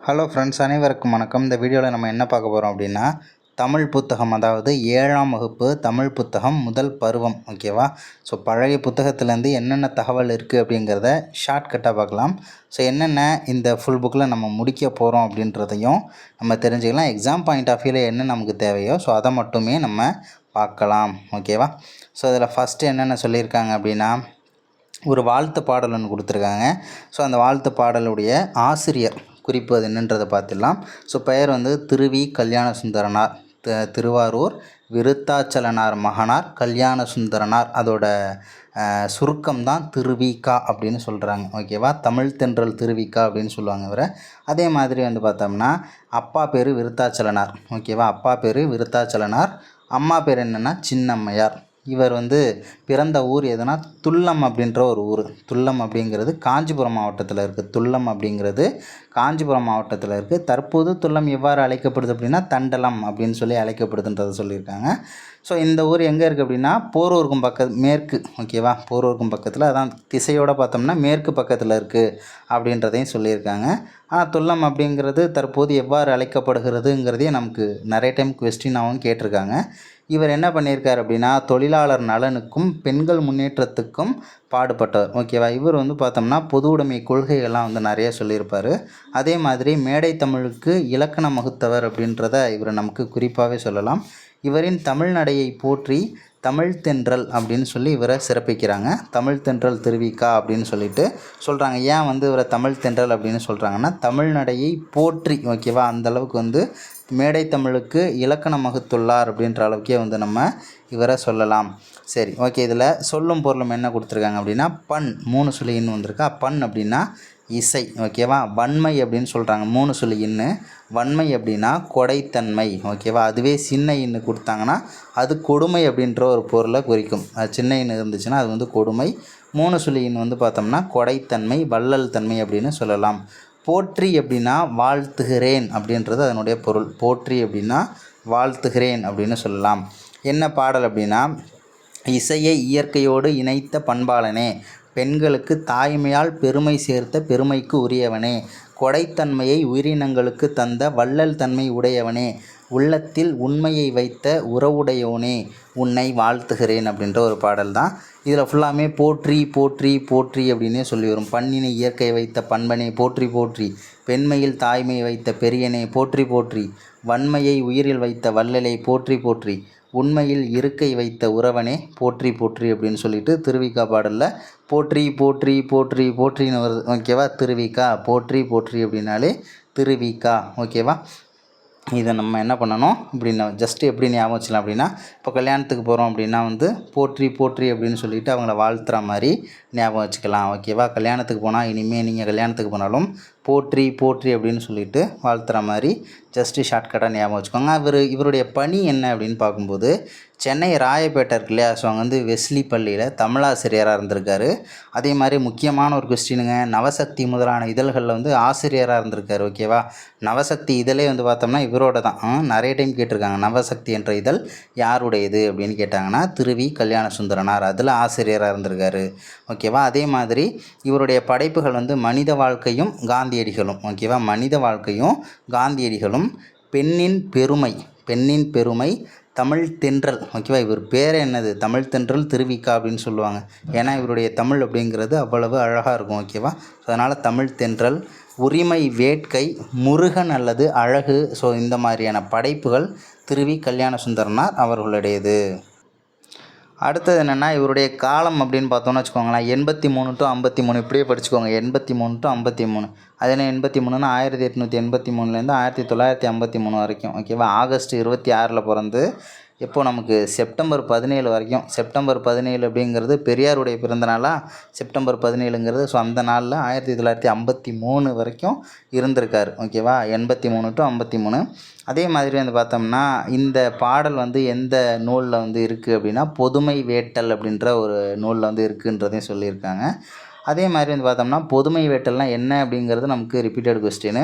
Hello friends, அனைவருக்கும் வணக்கம். இந்த வீடியோவில் நம்ம என்ன பார்க்க போகிறோம் அப்படின்னா, தமிழ் புத்தகம், அதாவது 7ஆம் வகுப்பு தமிழ் புத்தகம் முதல் பருவம். ஓகேவா? ஸோ பழைய புத்தகத்துலேருந்து என்னென்ன தகவல் இருக்குது அப்படிங்கிறத ஷார்ட்கட்டாக பார்க்கலாம். ஸோ என்னென்ன இந்த ஃபுல் புக்கில் நம்ம முடிக்க போகிறோம் அப்படின்றதையும் நம்ம தெரிஞ்சுக்கலாம். எக்ஸாம் பாயிண்ட் ஆஃப் வியூவில் என்ன நமக்கு தேவையோ ஸோ அதை மட்டுமே நம்ம பார்க்கலாம். ஓகேவா? ஸோ அதில் ஃபஸ்ட்டு என்னென்ன சொல்லியிருக்காங்க அப்படின்னா, ஒரு வாழ்த்து பாடல் ஒன்று கொடுத்துருக்காங்க. ஸோ அந்த வாழ்த்து பாடலுடைய ஆசிரியர் குறிப்பு அது என்னன்றதை பார்த்துடலாம். ஸோ பெயர் வந்து திருவி கல்யாண சுந்தரனார், திருவாரூர் விருத்தாச்சலனார் மகனார் கல்யாண சுந்தரனார். அதோட சுருக்கம் தான் திருவிகா அப்படின்னு சொல்கிறாங்க. ஓகேவா? தமிழ் தென்றல் திருவிகா அப்படின்னு சொல்லுவாங்க இவரை. அதே மாதிரி வந்து பார்த்தோம்னா, அப்பா பேர் விருத்தாச்சலனார். ஓகேவா? அப்பா பேர் விருத்தாச்சலனார், அம்மா பேர் என்னென்னா சின்னம்மையார். இவர் வந்து பிறந்த ஊர் எதுனா துல்லம் அப்படின்ற ஒரு ஊர். துல்லம் அப்படிங்கிறது காஞ்சிபுரம் மாவட்டத்தில் இருக்குது. துல்லம் அப்படிங்கிறது காஞ்சிபுரம் மாவட்டத்தில் இருக்குது. தற்போது துல்லம் எவ்வாறு அழைக்கப்படுது அப்படின்னா தண்டலம் அப்படின்னு சொல்லி அழைக்கப்படுதுன்றதை சொல்லியிருக்காங்க. ஸோ இந்த ஊர் எங்கே இருக்குது அப்படின்னா போரூருக்கும் மேற்கு. ஓகேவா? போரூருக்கும் பக்கத்தில், அதான் திசையோடு பார்த்தோம்னா மேற்கு பக்கத்தில் இருக்குது அப்படின்றதையும் சொல்லியிருக்காங்க. ஆனால் துல்லம் அப்படிங்கிறது தற்போது எவ்வாறு அழைக்கப்படுகிறதுங்கிறதையும் நமக்கு நிறைய டைம் கொஸ்டினாகவும் கேட்டிருக்காங்க. இவர் என்ன பண்ணியிருக்கார் அப்படின்னா, தொழிலாளர் நலனுக்கும் பெண்கள் முன்னேற்றத்துக்கும் பாடுபட்டவர். ஓகேவா? இவர் வந்து பார்த்தோம்னா பொது உடைமை கொள்கைகள்லாம் வந்து நிறைய சொல்லியிருப்பார். அதே மாதிரி மேடை தமிழுக்கு இலக்கணம் வகுத்தவர் அப்படின்றத இவர் நமக்கு குறிப்பாகவே சொல்லலாம். இவரின் தமிழ் நடையை போற்றி தமிழ் தென்றல் அப்படின்னு சொல்லி இவரை சிறப்பிக்கிறாங்க. தமிழ் தென்றல் திருவிக்கா அப்படின்னு சொல்லிட்டு சொல்கிறாங்க. ஏன் வந்து இவரை தமிழ் தென்றல் அப்படின்னு சொல்கிறாங்கன்னா, தமிழ் நடையை போற்றி. ஓகேவா? அந்தளவுக்கு வந்து மேடை தமிழுக்கு இலக்கணம் வகுத்துள்ளார் அப்படின்ற அளவுக்கே வந்து நம்ம இவரை சொல்லலாம். சரி, ஓகே. இதில் சொல்லும் பொருளும் என்ன கொடுத்துருக்காங்க அப்படின்னா, பண் 3 சுழி இன்னு வந்திருக்கா. பண் அப்படின்னா இசை. ஓகேவா? வன்மை அப்படின்னு சொல்கிறாங்க. 3 சுழி இன்னு. வன்மை அப்படின்னா கொடைத்தன்மை. ஓகேவா? அதுவே சின்ன இன்னு கொடுத்தாங்கன்னா அது கொடுமை அப்படின்ற ஒரு பொருளை குறிக்கும். அது சின்ன இன்னு இருந்துச்சுன்னா அது வந்து கொடுமை. 3 சுழி இன்னு வந்து பார்த்தோம்னா கொடைத்தன்மை, வள்ளல் தன்மை அப்படின்னு சொல்லலாம். போற்றி அப்படின்னா வாழ்த்துகிறேன் அப்படின்றது அதனுடைய பொருள். போற்றி அப்படின்னா வாழ்த்துகிறேன் அப்படின்னு சொல்லலாம். என்ன பாடல் அப்படின்னா, இசையை இயற்கையோடு இணைத்த பண்பாளனே, பெண்களுக்கு தாய்மையால் பெருமை சேர்த்த பெருமைக்கு உரியவனே, கொடைத்தன்மையை உயிரினங்களுக்கு தந்த வள்ளல் தன்மை உடையவனே, உள்ளத்தில் உண்மையை வைத்த உறவுடையோனே, உன்னை வாழ்த்துகிறேன் அப்படின்ற ஒரு பாடல் தான். இதில் ஃபுல்லாமே போற்றி போற்றி போற்றி அப்படின்னே சொல்லி வரும். பண்ணினை இயற்கை வைத்த பண்பனே போற்றி போற்றி, பெண்மையில் தாய்மையை வைத்த பெரியனே போற்றி போற்றி, வன்மையை உயிரில் வைத்த வள்ளலை போற்றி போற்றி, உண்மையில் இருக்கை வைத்த உறவனே போற்றி போற்றி அப்படின்னு சொல்லிட்டு திருவிக்கா பாடலில் போற்றி போற்றி போற்றி போற்றின்னு வருது. ஓகேவா? திருவிக்கா போற்றி போற்றி அப்படின்னாலே திருவிக்கா. ஓகேவா? இதை நம்ம என்ன பண்ணணும் இப்படின்னா, ஜஸ்ட்டு எப்படி ஞாபகம் வச்சுக்கலாம் அப்படின்னா, இப்போ கல்யாணத்துக்கு போகிறோம் அப்படின்னா வந்து போற்றி போற்றி அப்படின்னு சொல்லிவிட்டு அவங்கள வாழ்த்துற மாதிரி ஞாபகம் வச்சுக்கலாம். ஓகேவா? கல்யாணத்துக்கு போனால் இனிமேல் நீங்கள் கல்யாணத்துக்கு போனாலும் போற்றி போற்றி அப்படின்னு சொல்லிட்டு வாழ்த்துற மாதிரி ஜஸ்ட்டு ஷார்ட்கட்டாக ஞாபகம் வச்சுக்கோங்க. இவருடைய பணி என்ன அப்படின்னு பார்க்கும்போது, சென்னை ராயப்பேட்டை இருக்கு இல்லையா, ஸோ அங்கே வந்து வெஸ்லி பள்ளியில் தமிழாசிரியராக இருந்திருக்காரு. அதே மாதிரி முக்கியமான ஒரு கொஸ்டினுங்க, நவசக்தி முதலான இதழ்களில் வந்து ஆசிரியராக இருந்திருக்காரு. ஓகேவா? நவசக்தி இதழே வந்து பார்த்தோம்னா இவரோட தான். நிறைய டைம் கேட்டிருக்காங்க, நவசக்தி என்ற இதழ் யாருடையது அப்படின்னு கேட்டாங்கன்னா திருவி கல்யாண சுந்தரனார், அதில் ஆசிரியராக இருந்திருக்காரு. ஓகேவா? அதே மாதிரி இவருடைய படைப்புகள் வந்து மனித வாழ்க்கையும் காந்தியடிகளும். ஓகேவா? மனித வாழ்க்கையும் காந்தியடிகளும், பெண்ணின் பெருமை, பெண்ணின் பெருமை, தமிழ் தென்றல். ஓகேவா? இவர் பேர் என்னது, தமிழ் தென்றல் திருவிக்கா அப்படின்னு சொல்லுவாங்க. ஏன்னா இவருடைய தமிழ் அப்படிங்கிறது அவ்வளவு அழகாக இருக்கும். ஓகேவா? அதனால் தமிழ் தென்றல், உரிமை வேட்கை, முருகன் அல்லது அழகு. ஸோ இந்த மாதிரியான படைப்புகள் திருவி கல்யாண சுந்தரனார் அவர்களுடையது. அடுத்தது என்னென்னா, இவருடைய காலம் அப்படின்னு பார்த்தோன்னு வச்சுக்கோங்களேன், 83 to 53 இப்படியே படிச்சுக்கோங்க. 83 to 53. அது என்ன 83னா 1883லேருந்து 1953 வரைக்கும். ஓகேவா? ஆகஸ்ட் 26 பிறந்து எப்போது நமக்கு செப்டம்பர் 17 வரைக்கும். செப்டம்பர் 17 அப்படிங்கிறது பெரியாருடைய பிறந்த நாளாக செப்டம்பர் 17ங்கிறது. ஸோ அந்த நாளில் 1953 வரைக்கும் இருந்திருக்கார். ஓகேவா? 83 to 53. அதே மாதிரி வந்து பார்த்தோம்னா, இந்த பாடல் வந்து எந்த நூலில் வந்து இருக்குது அப்படின்னா, பொதுமை வேட்டல் அப்படின்ற ஒரு நூலில் வந்து இருக்குன்றதையும் சொல்லியிருக்காங்க. அதே மாதிரி வந்து பார்த்தோம்னா, பொதுமை வேட்டல்னால் என்ன அப்படிங்கிறது நமக்கு ரிப்பீட்டட் கொஸ்டின்.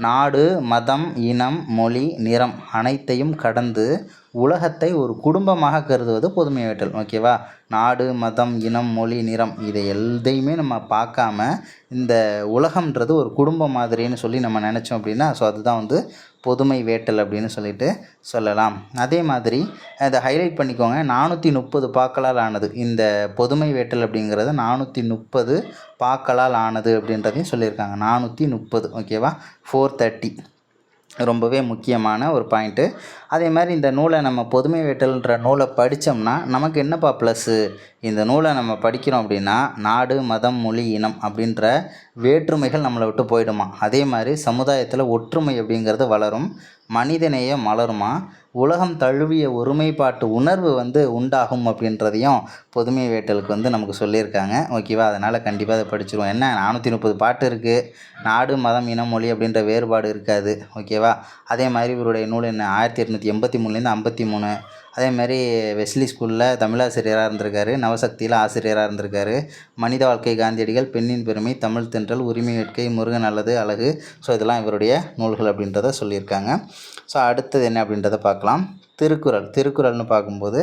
நாடு, மதம், இனம், மொழி, நிறம் அனைத்தையும் கடந்து உலகத்தை ஒரு குடும்பமாக கருதுவது பொதுமை வேட்டல். ஓகேவா? நாடு, மதம், இனம், மொழி, நிறம் இதை எதையுமே நம்ம பார்க்காம இந்த உலகம்ன்றது ஒரு குடும்பம் மாதிரின்னு சொல்லி நம்ம நினச்சோம் அப்படின்னா ஸோ அதுதான் வந்து பொதுமை வேட்டல் அப்படின்னு சொல்லிட்டு சொல்லலாம். அதே மாதிரி அதை ஹைலைட் பண்ணிக்கோங்க. 430 பாக்களால் ஆனது. இந்த பொதுமை வேட்டல் அப்படிங்கிறது 430 பாக்களால் ஆனது அப்படின்றதையும் சொல்லியிருக்காங்க. 430 ஓகேவா? 430 ரொம்பவே முக்கியமான ஒரு பாயிண்ட்டு. அதே மாதிரி இந்த நூலை நம்ம பொதுமை வேட்டல்ன்ற நூலை படித்தோம்னா நமக்கு என்னப்பா ப்ளஸ்ஸு? இந்த நூலை நம்ம படிக்கிறோம் அப்படின்னா நாடு, மதம், மொழி, இனம் அப்படின்ற வேற்றுமைகள் நம்மளை விட்டு போயிடுமா. அதே மாதிரி சமுதாயத்தில் ஒற்றுமை அப்படிங்கிறது வளரும், மனிதநேயம் மலருமா, உலகம் தழுவிய ஒருமைப்பாட்டு உணர்வு வந்து உண்டாகும் அப்படின்றதையும் பொதுமை வேட்டலுக்கு வந்து நமக்கு சொல்லியிருக்காங்க. ஓகேவா? அதனால் கண்டிப்பாக அதை படிச்சிருவோம். என்ன 430 பாட்டு இருக்குது, நாடு, மதம், இனம், மொழி அப்படின்ற வேறுபாடு இருக்காது. ஓகேவா? அதே மாதிரி இவருடைய நூல் என்ன 1883லேருந்து 53. அதே மாதிரி வெஸ்லி ஸ்கூலில் தமிழாசிரியராக இருந்திருக்காரு, நவசக்தியில் ஆசிரியராக இருந்திருக்காரு, மனித வாழ்க்கை காந்தியடிகள், பெண்ணின் பெருமை, தமிழ் தென்றல், உரிமை வேட்கை, முருகன் நல்லது, அழகு. ஸோ இதெல்லாம் இவருடைய நூல்கள் அப்படின்றத சொல்லியிருக்காங்க. ஸோ அடுத்தது என்ன அப்படின்றத பார்க்கலாம். திருக்குறள்னு பார்க்கும்போது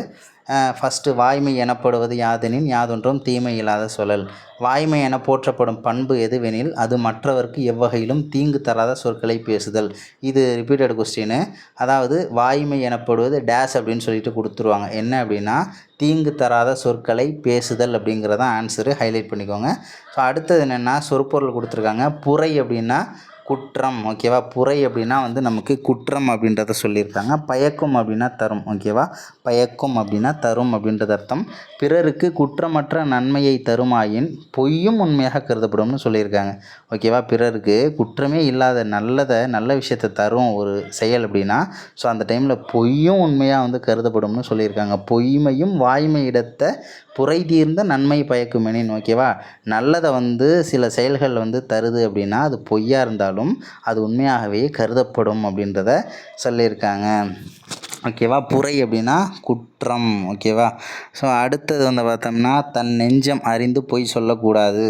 ஃபஸ்ட்டு வாய்மை எனப்படுவது யாதெனின் யாதொன்றும் தீமை இல்லாத சொல்லல். வாய்மை என போற்றப்படும் பண்பு எதுவெனில் அது மற்றவர்க்கு எவ்வகையிலும் தீங்கு தராத சொற்களை பேசுதல். இது ரிப்பீட்டட் கொஸ்டின். அதாவது வாய்மை எனப்படுவது டேஷ் அப்படின்னு சொல்லிட்டு கொடுத்துருவாங்க. என்ன அப்படின்னா தீங்கு தராத சொற்களை பேசுதல் அப்படிங்கிறதான் ஆன்சரு. ஹைலைட் பண்ணிக்கோங்க. ஸோ அடுத்தது என்னென்னா சொற்பொருள் கொடுத்துருக்காங்க. புரை அப்படின்னா குற்றம். ஓகேவா? புரை அப்படின்னா வந்து நமக்கு குற்றம் அப்படின்றத சொல்லியிருக்காங்க. பயக்கும் அப்படின்னா தரும். ஓகேவா? பயக்கும் அப்படின்னா தரும் அப்படின்றது அர்த்தம். பிறருக்கு குற்றமற்ற நன்மையை தருமாயின் பொய்யும் உண்மையாக கருதப்படும்னு சொல்லியிருக்காங்க. ஓகேவா? பிறருக்கு குற்றமே இல்லாத நல்ல விஷயத்தை தரும் ஒரு செயல் அப்படின்னா ஸோ அந்த டைமில் பொய்யும் உண்மையாக வந்து கருதப்படும்னு சொல்லியிருக்காங்க. பொய்மையும் வாய்மை இடத்த புரை தீர்ந்த நன்மை பயக்குமெனின். ஓகேவா? நல்லதை வந்து சில செயல்கள் வந்து தருது அப்படின்னா அது பொய்யாக இருந்தாலும் அது உண்மையாகவே கருதப்படும் அப்படின்றத சொல்லியிருக்காங்க. ஓகேவா? புரை அப்படின்னா குற்றம். ஓகேவா? ஸோ அடுத்தது வந்து பார்த்தோம்னா தன் நெஞ்சம் அறிந்து பொய் சொல்லக்கூடாது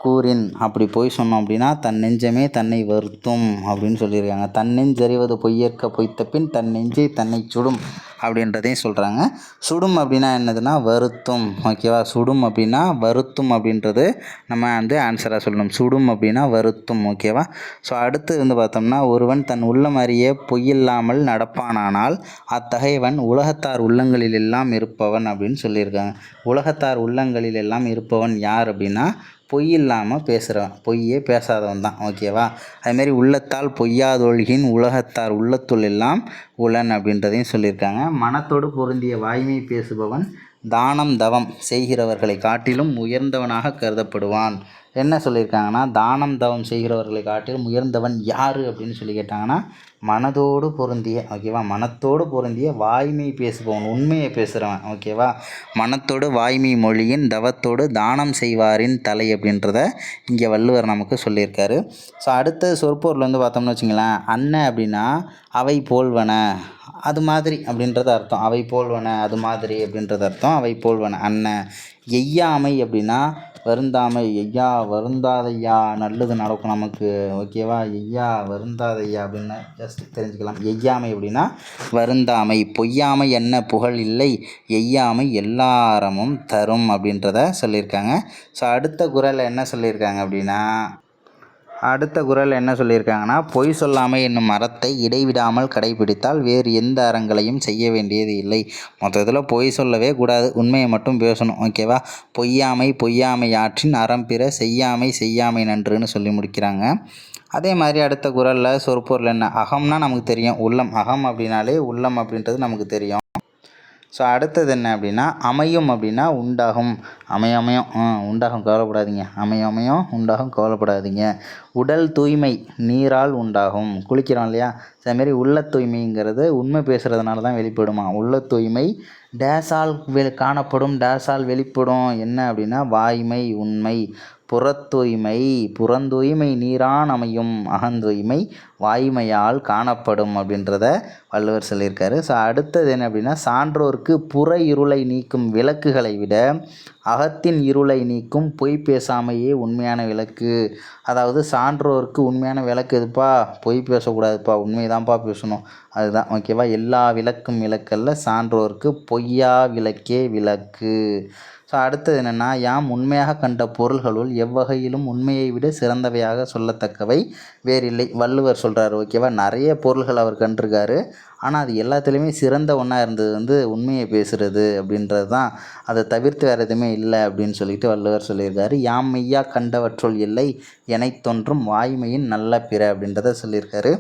கூறின். அப்படி பொய் சொன்னோம் அப்படின்னா தன் நெஞ்சமே தன்னை வருத்தும் அப்படின்னு சொல்லியிருக்காங்க. தன் நெஞ்சறிவது பொய்யற்க பொய்த்த பின் தன் நெஞ்சை தன்னை சுடும் அப்படின்றதையும் சொல்கிறாங்க. சுடும் அப்படின்னா என்னதுன்னா வருத்தும். ஓகேவா? சுடும் அப்படின்னா வருத்தும் அப்படின்றது நம்ம வந்து ஆன்சராக சொல்லணும். சுடும் அப்படின்னா வருத்தும். ஓகேவா? ஸோ அடுத்து வந்து பார்த்தோம்னா ஒருவன் தன் உள்ளம் அறிய பொய்யில்லாமல் நடப்பானானால் அத்தகையவன் உலகத்தார் உள்ளங்களில் எல்லாம் இருப்பவன் அப்படின்னு சொல்லியிருக்காங்க. உலகத்தார் உள்ளங்களில் எல்லாம் இருப்பவன் யார் அப்படின்னா பொய் இல்லாமல் பேசுகிறவன், பொய்யே பேசாதவன் தான். ஓகேவா? அதுமாரி உள்ளத்தால் பொய்யாதொழுகின் உலகத்தார் உள்ளத்துள் எல்லாம் உளன் அப்படின்றதையும் சொல்லியிருக்காங்க. மனத்தோடு பொருந்திய வாய்மை பேசுபவன் தானம் தவம் செய்கிறவர்களை காட்டிலும் உயர்ந்தவனாக கருதப்படுவான். என்ன சொல்லியிருக்காங்கன்னா தானம் தவம் செய்கிறவர்களை காட்டிலும் உயர்ந்தவன் யார் அப்படின்னு சொல்லி கேட்டாங்கன்னா மனதோடு பொருந்திய. ஓகேவா? மனத்தோடு பொருந்திய வாய்மை பேசுபவன், உண்மையை பேசுகிறவன். ஓகேவா? மனத்தோடு வாய்மை மொழியின் தவத்தோடு தானம் செய்வாரின் தலை அப்படின்றத இங்கே வள்ளுவர் நமக்கு சொல்லியிருக்காரு. ஸோ அடுத்த சொற்பொருள் வந்து பார்த்தோம்னு வச்சுங்களேன், அன்ன அப்படின்னா அவை போல்வன அது மாதிரி அப்படின்றது அர்த்தம். அவை போல்வன அது மாதிரி அப்படின்றது அர்த்தம். அவை போல்வன அன்ன. எய்யாமை அப்படின்னா வருந்தாமை. ஐயா வருந்தாதையா நல்லது நடக்கும் நமக்கு. ஓகேவா? ஐயா வருந்தாதையா அப்படின்னு ஜஸ்ட் தெரிஞ்சுக்கலாம். எய்யாமை அப்படின்னா வருந்தாமை. பொய்யாமை என்ன புகழ் இல்லை, எய்யாமை எல்லாரமும் தரும் அப்படின்றத சொல்லியிருக்காங்க. ஸோ அடுத்த குறளில் என்ன சொல்லியிருக்காங்க அப்படின்னா பொய் சொல்லாமை என்னும் அறத்தை இடைவிடாமல் கடைபிடித்தால் வேறு எந்த அறங்களையும் செய்ய வேண்டியது இல்லை. மொத்தத்தில் பொய் சொல்லவே கூடாது, உண்மையை மட்டும் பேசணும். ஓகேவா? பொய்யாமை ஆற்றின் அறம் பிற செய்யாமை நன்றுன்னு சொல்லி முடிக்கிறாங்க. அதே மாதிரி அடுத்த குறளில் சொற்பொருள் என்ன, அகம்னா நமக்கு தெரியும், உள்ளம். அகம் அப்படின்னாலே உள்ளம் அப்படின்றது நமக்கு தெரியும். ஸோ அடுத்தது என்ன அப்படின்னா அமையும் அப்படின்னா உண்டாகும். உண்டாகும் கவலைப்படாதீங்க. அமையும் உண்டாகும் கவலைப்படாதீங்க. உடல் தூய்மை நீரால் உண்டாகும். குளிக்கிறோம் இல்லையா? அதேமாரி உள்ள தூய்மைங்கிறது உண்மை பேசுகிறதுனால தான் வெளிப்படுமா. உள்ள தூய்மை டேஸால் காணப்படும், டேஸால் வெளிப்படும். என்ன அப்படின்னா வாய்மை உண்மை. புறத்தூய்மை புறந்தூய்மை நீரான் அமையும் அகந்தூய்மை வாய்மையால் காணப்படும் அப்படின்றத வள்ளுவர் சொல்லியிருக்காரு. ஸோ அடுத்தது என்ன அப்படின்னா, சான்றோர்க்கு புற இருளை நீக்கும் விளக்குகளை விட அகத்தின் இருளை நீக்கும் பொய் பேசாமையே உண்மையான விளக்கு. அதாவது சான்றோருக்கு உண்மையான விளக்கு எதுப்பா, பொய் பேசக்கூடாதுப்பா, உண்மைதான்ப்பா பேசணும், அதுதான் ஓகேவா. எல்லா விளக்கும் விளக்கல்ல, சான்றோருக்கு பொய்யா விளக்கே விளக்கு. ஸோ அடுத்தது என்னென்னா, யாம் உண்மையாக கண்ட பொருள்களுள் எவ்வகையிலும் உண்மையை விட சிறந்தவையாக சொல்லத்தக்கவை வேறில்லை. வள்ளுவர் சொல்கிறார் ஓகேவா. நிறைய பொருள்கள் அவர் கண்டிருக்காரு, ஆனால் அது எல்லாத்துலேயுமே சிறந்த ஒன்றா இருந்தது உண்மையை பேசுகிறது அப்படின்றது தான். அதை தவிர்த்து வேறு எதுவுமே இல்லை அப்படின்னு சொல்லிட்டு வள்ளுவர் சொல்லியிருக்காரு. யாம் மெய்யா கண்டவற்றுள் இல்லை எனைத்தொன்றும் வாய்மையின் நல்ல பிற அப்படின்றத சொல்லியிருக்காரு.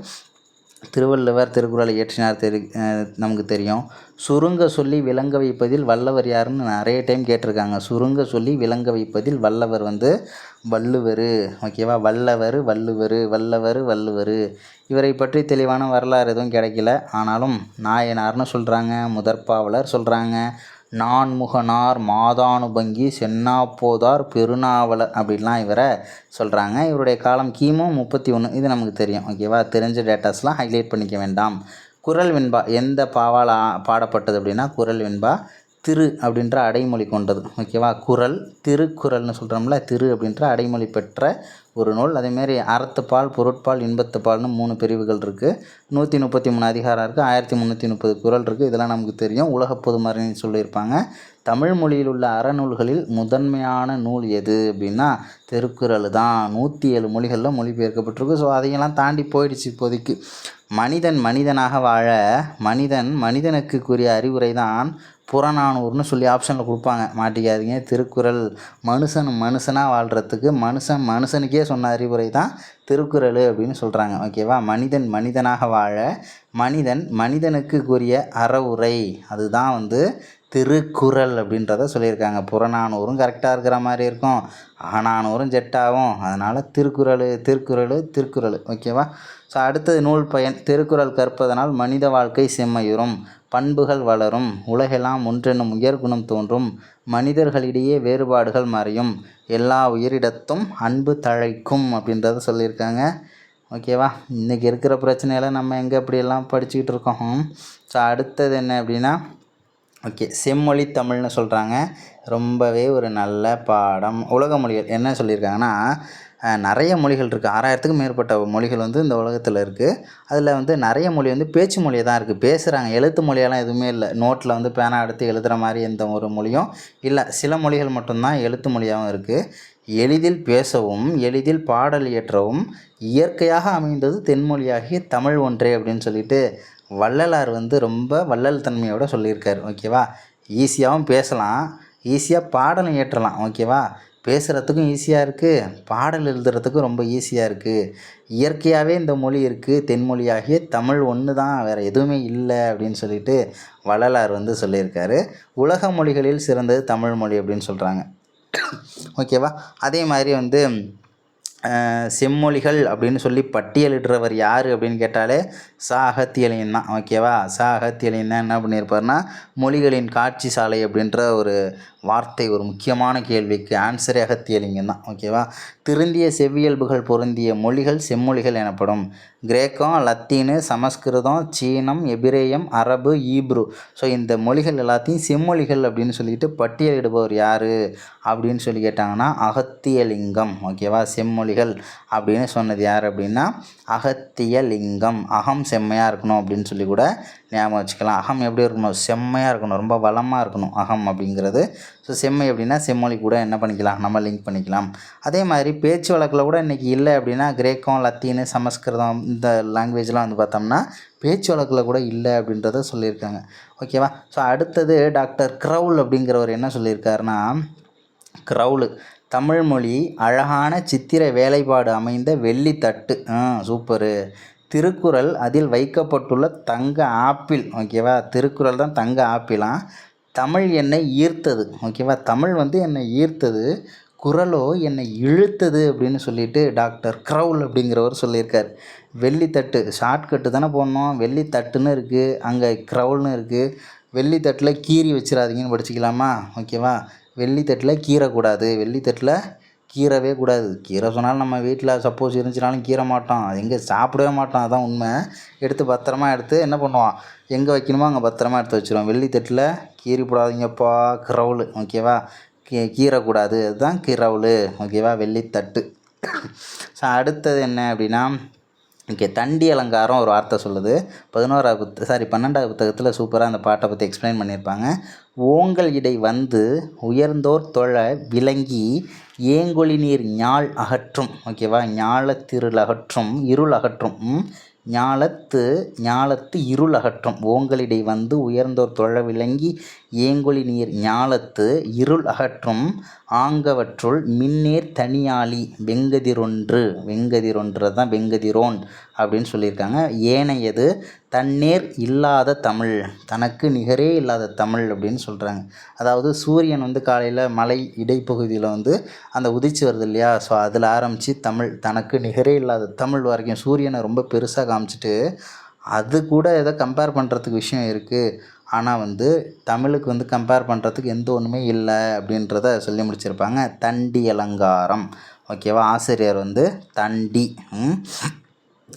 திருவள்ளுவர் திருக்குறளை இயற்றினார் நமக்கு தெரியும். சுருங்க சொல்லி விளங்க வைப்பதில் வல்லவர் யாருன்னு நிறைய டைம் கேட்டிருக்காங்க. சுருங்க சொல்லி விளங்க வைப்பதில் வல்லவர் வள்ளுவர் ஓகேவா. வல்லவர் இவரை பற்றி தெளிவான வரலாறு எதுவும் கிடைக்கல. ஆனாலும் நாயனார்னு சொல்கிறாங்க, முதற்பாவலர் சொல்கிறாங்க, நான்முகனார் மாதானுபங்கி சென்னாப்போதார் பெருநாவலர் அப்படின்லாம் இவரை சொல்கிறாங்க. இவருடைய காலம் கிமு 31, இது நமக்கு தெரியும் ஓகேவா. தெரிஞ்ச டேட்டாஸ்லாம் ஹைலைட் பண்ணிக்க வேண்டாம். குறள் வெண்பா எந்த பாவால் பாடப்பட்டது அப்படின்னா, குறள் வெண்பா திரு அப்படின்ற அடைமொழி கொண்டது ஓகேவா. குறள் திருக்குறள்னு சொல்கிறோம்ல, திரு அப்படின்ற அடைமொழி பெற்ற ஒரு நூல். அதேமாரி அறத்துப்பால் பொருட்பால் இன்பத்துப்பால்னு 3 பிரிவுகள் இருக்குது. 133 அதிகாரம் இருக்குது. 1330 குறள் இருக்குது. இதெல்லாம் நமக்கு தெரியும். உலக பொதுமறைன்னு சொல்லியிருப்பாங்க. தமிழ் மொழியில் உள்ள அறநூல்களில் முதன்மையான நூல் எது அப்படின்னா திருக்குறள் தான். 107 மொழிகளில் மொழிபெயர்க்கப்பட்டிருக்கு. ஸோ அதையெல்லாம் தாண்டி போயிடுச்சு இப்போதைக்கு. மனிதன் மனிதனாக வாழ மனிதனுக்கு கூறிய அறிவுரை தான் புறநானூறுன்னு சொல்லி ஆப்ஷனில் கொடுப்பாங்க, மாட்டிக்காதீங்க. திருக்குறள் மனுஷனாக வாழ்கிறதுக்கு மனுஷனுக்கே சொன்ன அறிவுரை தான் திருக்குறள் அப்படின்னு சொல்கிறாங்க ஓகேவா. மனிதன் மனிதனாக வாழ மனிதனுக்கு கூறிய அறவுரை அதுதான் திருக்குறள் அப்படின்றத சொல்லியிருக்காங்க. புறநானூறும் கரெக்டாக இருக்கிற மாதிரி இருக்கும், அகநானூறும் ஜெட்டாகும். அதனால் திருக்குறள் ஓகேவா. ஸோ அடுத்தது நூல் பயன். திருக்குறள் கற்பதனால் மனித வாழ்க்கை செம்மையுறும், பண்புகள் வளரும், உலகெல்லாம் ஒன்றென்னும் உயர்குணம் தோன்றும், மனிதர்களிடையே வேறுபாடுகள் மறையும், எல்லா உயிரிடத்தும் அன்பு தழைக்கும் அப்படின்றத சொல்லியிருக்காங்க ஓகேவா. இன்றைக்கி இருக்கிற பிரச்சனையெல்லாம் நம்ம எங்கே இப்படியெல்லாம் படிச்சுக்கிட்டு இருக்கோம். ஸோ அடுத்தது என்ன அப்படின்னா, ஓகே, செம்மொழி தமிழ்னு சொல்கிறாங்க. ரொம்பவே ஒரு நல்ல பாடம். உலக மொழிகள் என்ன சொல்லியிருக்காங்கன்னா, நிறைய மொழிகள் இருக்குது. 6000த்துக்கும் மேற்பட்ட மொழிகள் இந்த உலகத்தில் இருக்குது. அதில் நிறைய மொழி பேச்சு மொழியாக தான் இருக்குது, பேசுகிறாங்க. எழுத்து மொழியெல்லாம் எதுவுமே இல்லை. நோட்டில் பேனா எடுத்து எழுதுகிற மாதிரி எந்த ஒரு மொழியும் இல்லை. சில மொழிகள் மட்டும்தான் எழுத்து மொழியாகவும் இருக்குது. எளிதில் பேசவும் எளிதில் பாடல் இயற்றவும் இயற்கையாக அமைந்தது தென்மொழியாகிய தமிழ் ஒன்றே அப்படின்னு சொல்லிட்டு வள்ளலார் ரொம்ப வள்ளல் தன்மையோடு சொல்லியிருக்காரு ஓகேவா. ஈஸியாகவும் பேசலாம், ஈஸியாக பாடலும் இயற்றலாம் ஓகேவா. பேசுகிறதுக்கும் ஈஸியாக இருக்குது, பாடல் எழுதுறதுக்கும் ரொம்ப ஈஸியாக இருக்குது. இயற்கையாகவே இந்த மொழி இருக்குது, தென்மொழியாகிய தமிழ் ஒன்று தான், வேறு எதுவுமே இல்லை அப்படின்னு சொல்லிட்டு வள்ளலார் சொல்லியிருக்காரு. உலக மொழிகளில் சிறந்தது தமிழ் மொழி அப்படின்னு சொல்கிறாங்க ஓகேவா. அதே மாதிரி செம்மொழிகள் அப்படின்னு சொல்லி பட்டியலிடுறவர் யார் அப்படின்னு கேட்டாலே அகத்தியலிங்கன் தான் ஓகேவா. அகத்தியலிங்கன் தான் என்ன பண்ணியிருப்பார்னா, மொழிகளின் காட்சி சாலை அப்படின்ற ஒரு வார்த்தை, ஒரு முக்கியமான கேள்விக்கு ஆன்சரே அகத்தியலிங்கன் தான் ஓகேவா. திருந்திய செவ்வியல்புகள் பொருந்திய மொழிகள் செம்மொழிகள் எனப்படும். கிரேக்கம், லத்தீனு, சமஸ்கிருதம், சீனம், எபிரேயம், அரபு, ஈப்ரு, ஸோ இந்த மொழிகள் எல்லாத்தையும் செம்மொழிகள் அப்படின்னு சொல்லிட்டு பட்டியலிடுபவர் யார் அப்படின்னு சொல்லி கேட்டாங்கன்னா அகத்தியலிங்கம் ஓகேவா. செம்மொழிகள் அப்படின்னு சொன்னது யார் அப்படின்னா அகத்தியலிங்கம். அகம் செம்மையாக இருக்கணும் அப்படின்னு சொல்லி கூட ஞாபகம் வச்சுக்கலாம். அகம் எப்படி இருக்கணும், செம்மையாக இருக்கணும், ரொம்ப வளமாக இருக்கணும் அகம் அப்படிங்கிறது. ஸோ செம்மை அப்படின்னா செம்மொழி கூட என்ன பண்ணிக்கலாம், நம்ம லிங்க் பண்ணிக்கலாம். அதே மாதிரி பேச்சு வழக்கில் கூட இன்றைக்கி இல்லை அப்படின்னா கிரேக்கம், லத்தீனு, சமஸ்கிருதம் இந்த லாங்குவேஜ்லாம் பார்த்தோம்னா பேச்சு வழக்கில் கூட இல்லை அப்படின்றத சொல்லியிருக்காங்க ஓகேவா. ஸோ அடுத்தது டாக்டர் க்ரௌல் அப்படிங்கிறவர் என்ன சொல்லியிருக்காருன்னா, க்ரௌலு தமிழ்மொழி அழகான சித்திர வேலைப்பாடு அமைந்த வெள்ளித்தட்டு. சூப்பரு. திருக்குறள் அதில் வைக்கப்பட்டுள்ள தங்க ஆப்பிள் ஓகேவா. திருக்குறள் தான் தங்க ஆப்பிளாம். தமிழ் என்னை ஈர்த்தது ஓகேவா. தமிழ் என்னை ஈர்த்தது, குறளோ என்னை இழுத்தது அப்படின்னு சொல்லிட்டு டாக்டர் க்ரௌல் அப்படிங்கிறவர் சொல்லியிருக்கார். வெள்ளித்தட்டு ஷார்ட்கட்டு தானே போடணும், வெள்ளித்தட்டுன்னு இருக்குது, அங்கே க்ரௌல்னு இருக்குது. வெள்ளித்தட்டில் கீறி வச்சிடாதீங்கன்னு படிச்சிக்கலாமா ஓகேவா. வெள்ளித்தட்டில் கீறக்கூடாது, வெள்ளித்தட்டில் கீறவே கூடாது. கீரை சொன்னாலும் நம்ம வீட்டில் சப்போஸ் இருந்துச்சுனாலும் கீற மாட்டோம். அது எங்கே சாப்பிடவே மாட்டோம். அதுதான் உண்மை. எடுத்து பத்திரமா எடுத்து என்ன பண்ணுவோம், எங்கே வைக்கணுமோ அங்கே பத்திரமா எடுத்து வச்சுருவோம். வெள்ளி தட்டில் கீறி போடாதீங்கப்பா, கிரவுளு ஓகேவா, கீறக்கூடாது, அதுதான் கிரவுளு ஓகேவா, வெள்ளித்தட்டு. ஸோ அடுத்தது என்ன அப்படின்னா, ஓகே, தண்டி அலங்காரம் ஒரு வார்த்தை சொல்லுது. 12வது புத்தகத்தில் சூப்பராக அந்த பாட்டை பற்றி எக்ஸ்பிளைன் பண்ணியிருப்பாங்க. ஓங்கல் இடை வந்து உயர்ந்தோர் தொழ விளங்கி ஏங்கொழி நீர் ஞாழ் அகற்றும் ஓகேவா, ஞாலத்திருள் அகற்றும் இருள் அகற்றும் ஞாலத்து இருள் அகற்றும். ஓங்கலிடை வந்து உயர்ந்தோர் தொழ விளங்கி ஏங்கொழி நீர் ஞாலத்து இருள் அகற்றும் ஆங்கவற்றுள் மின்னேர் தனியாளி வெங்கதிரொன்று தான் வெங்கதிரோன் அப்படின்னு சொல்லியிருக்காங்க. ஏனையது தன்னேர் இல்லாத தமிழ், தனக்கு நிகரே இல்லாத தமிழ் அப்படின்னு சொல்கிறாங்க. அதாவது சூரியன் வந்து காலையில் மலை இடைப்பகுதியில் வந்து அந்த உதிச்சு வருது இல்லையா, ஸோ அதில் ஆரம்பித்து தமிழ் தனக்கு நிகரே இல்லாத தமிழ் வரைக்கும் சூரியனை ரொம்ப பெருசாக காமிச்சிட்டு அது கூட ஏதோ கம்பேர் பண்ணுறதுக்கு விஷயம் இருக்குது. ஆனால் வந்து தமிழுக்கு வந்து கம்பேர் பண்ணுறதுக்கு எந்த ஒன்றுமே இல்லை அப்படின்றத சொல்லி முடிச்சிருப்பாங்க. தண்டி அலங்காரம் ஓகேவா, ஆசிரியர் வந்து தண்டி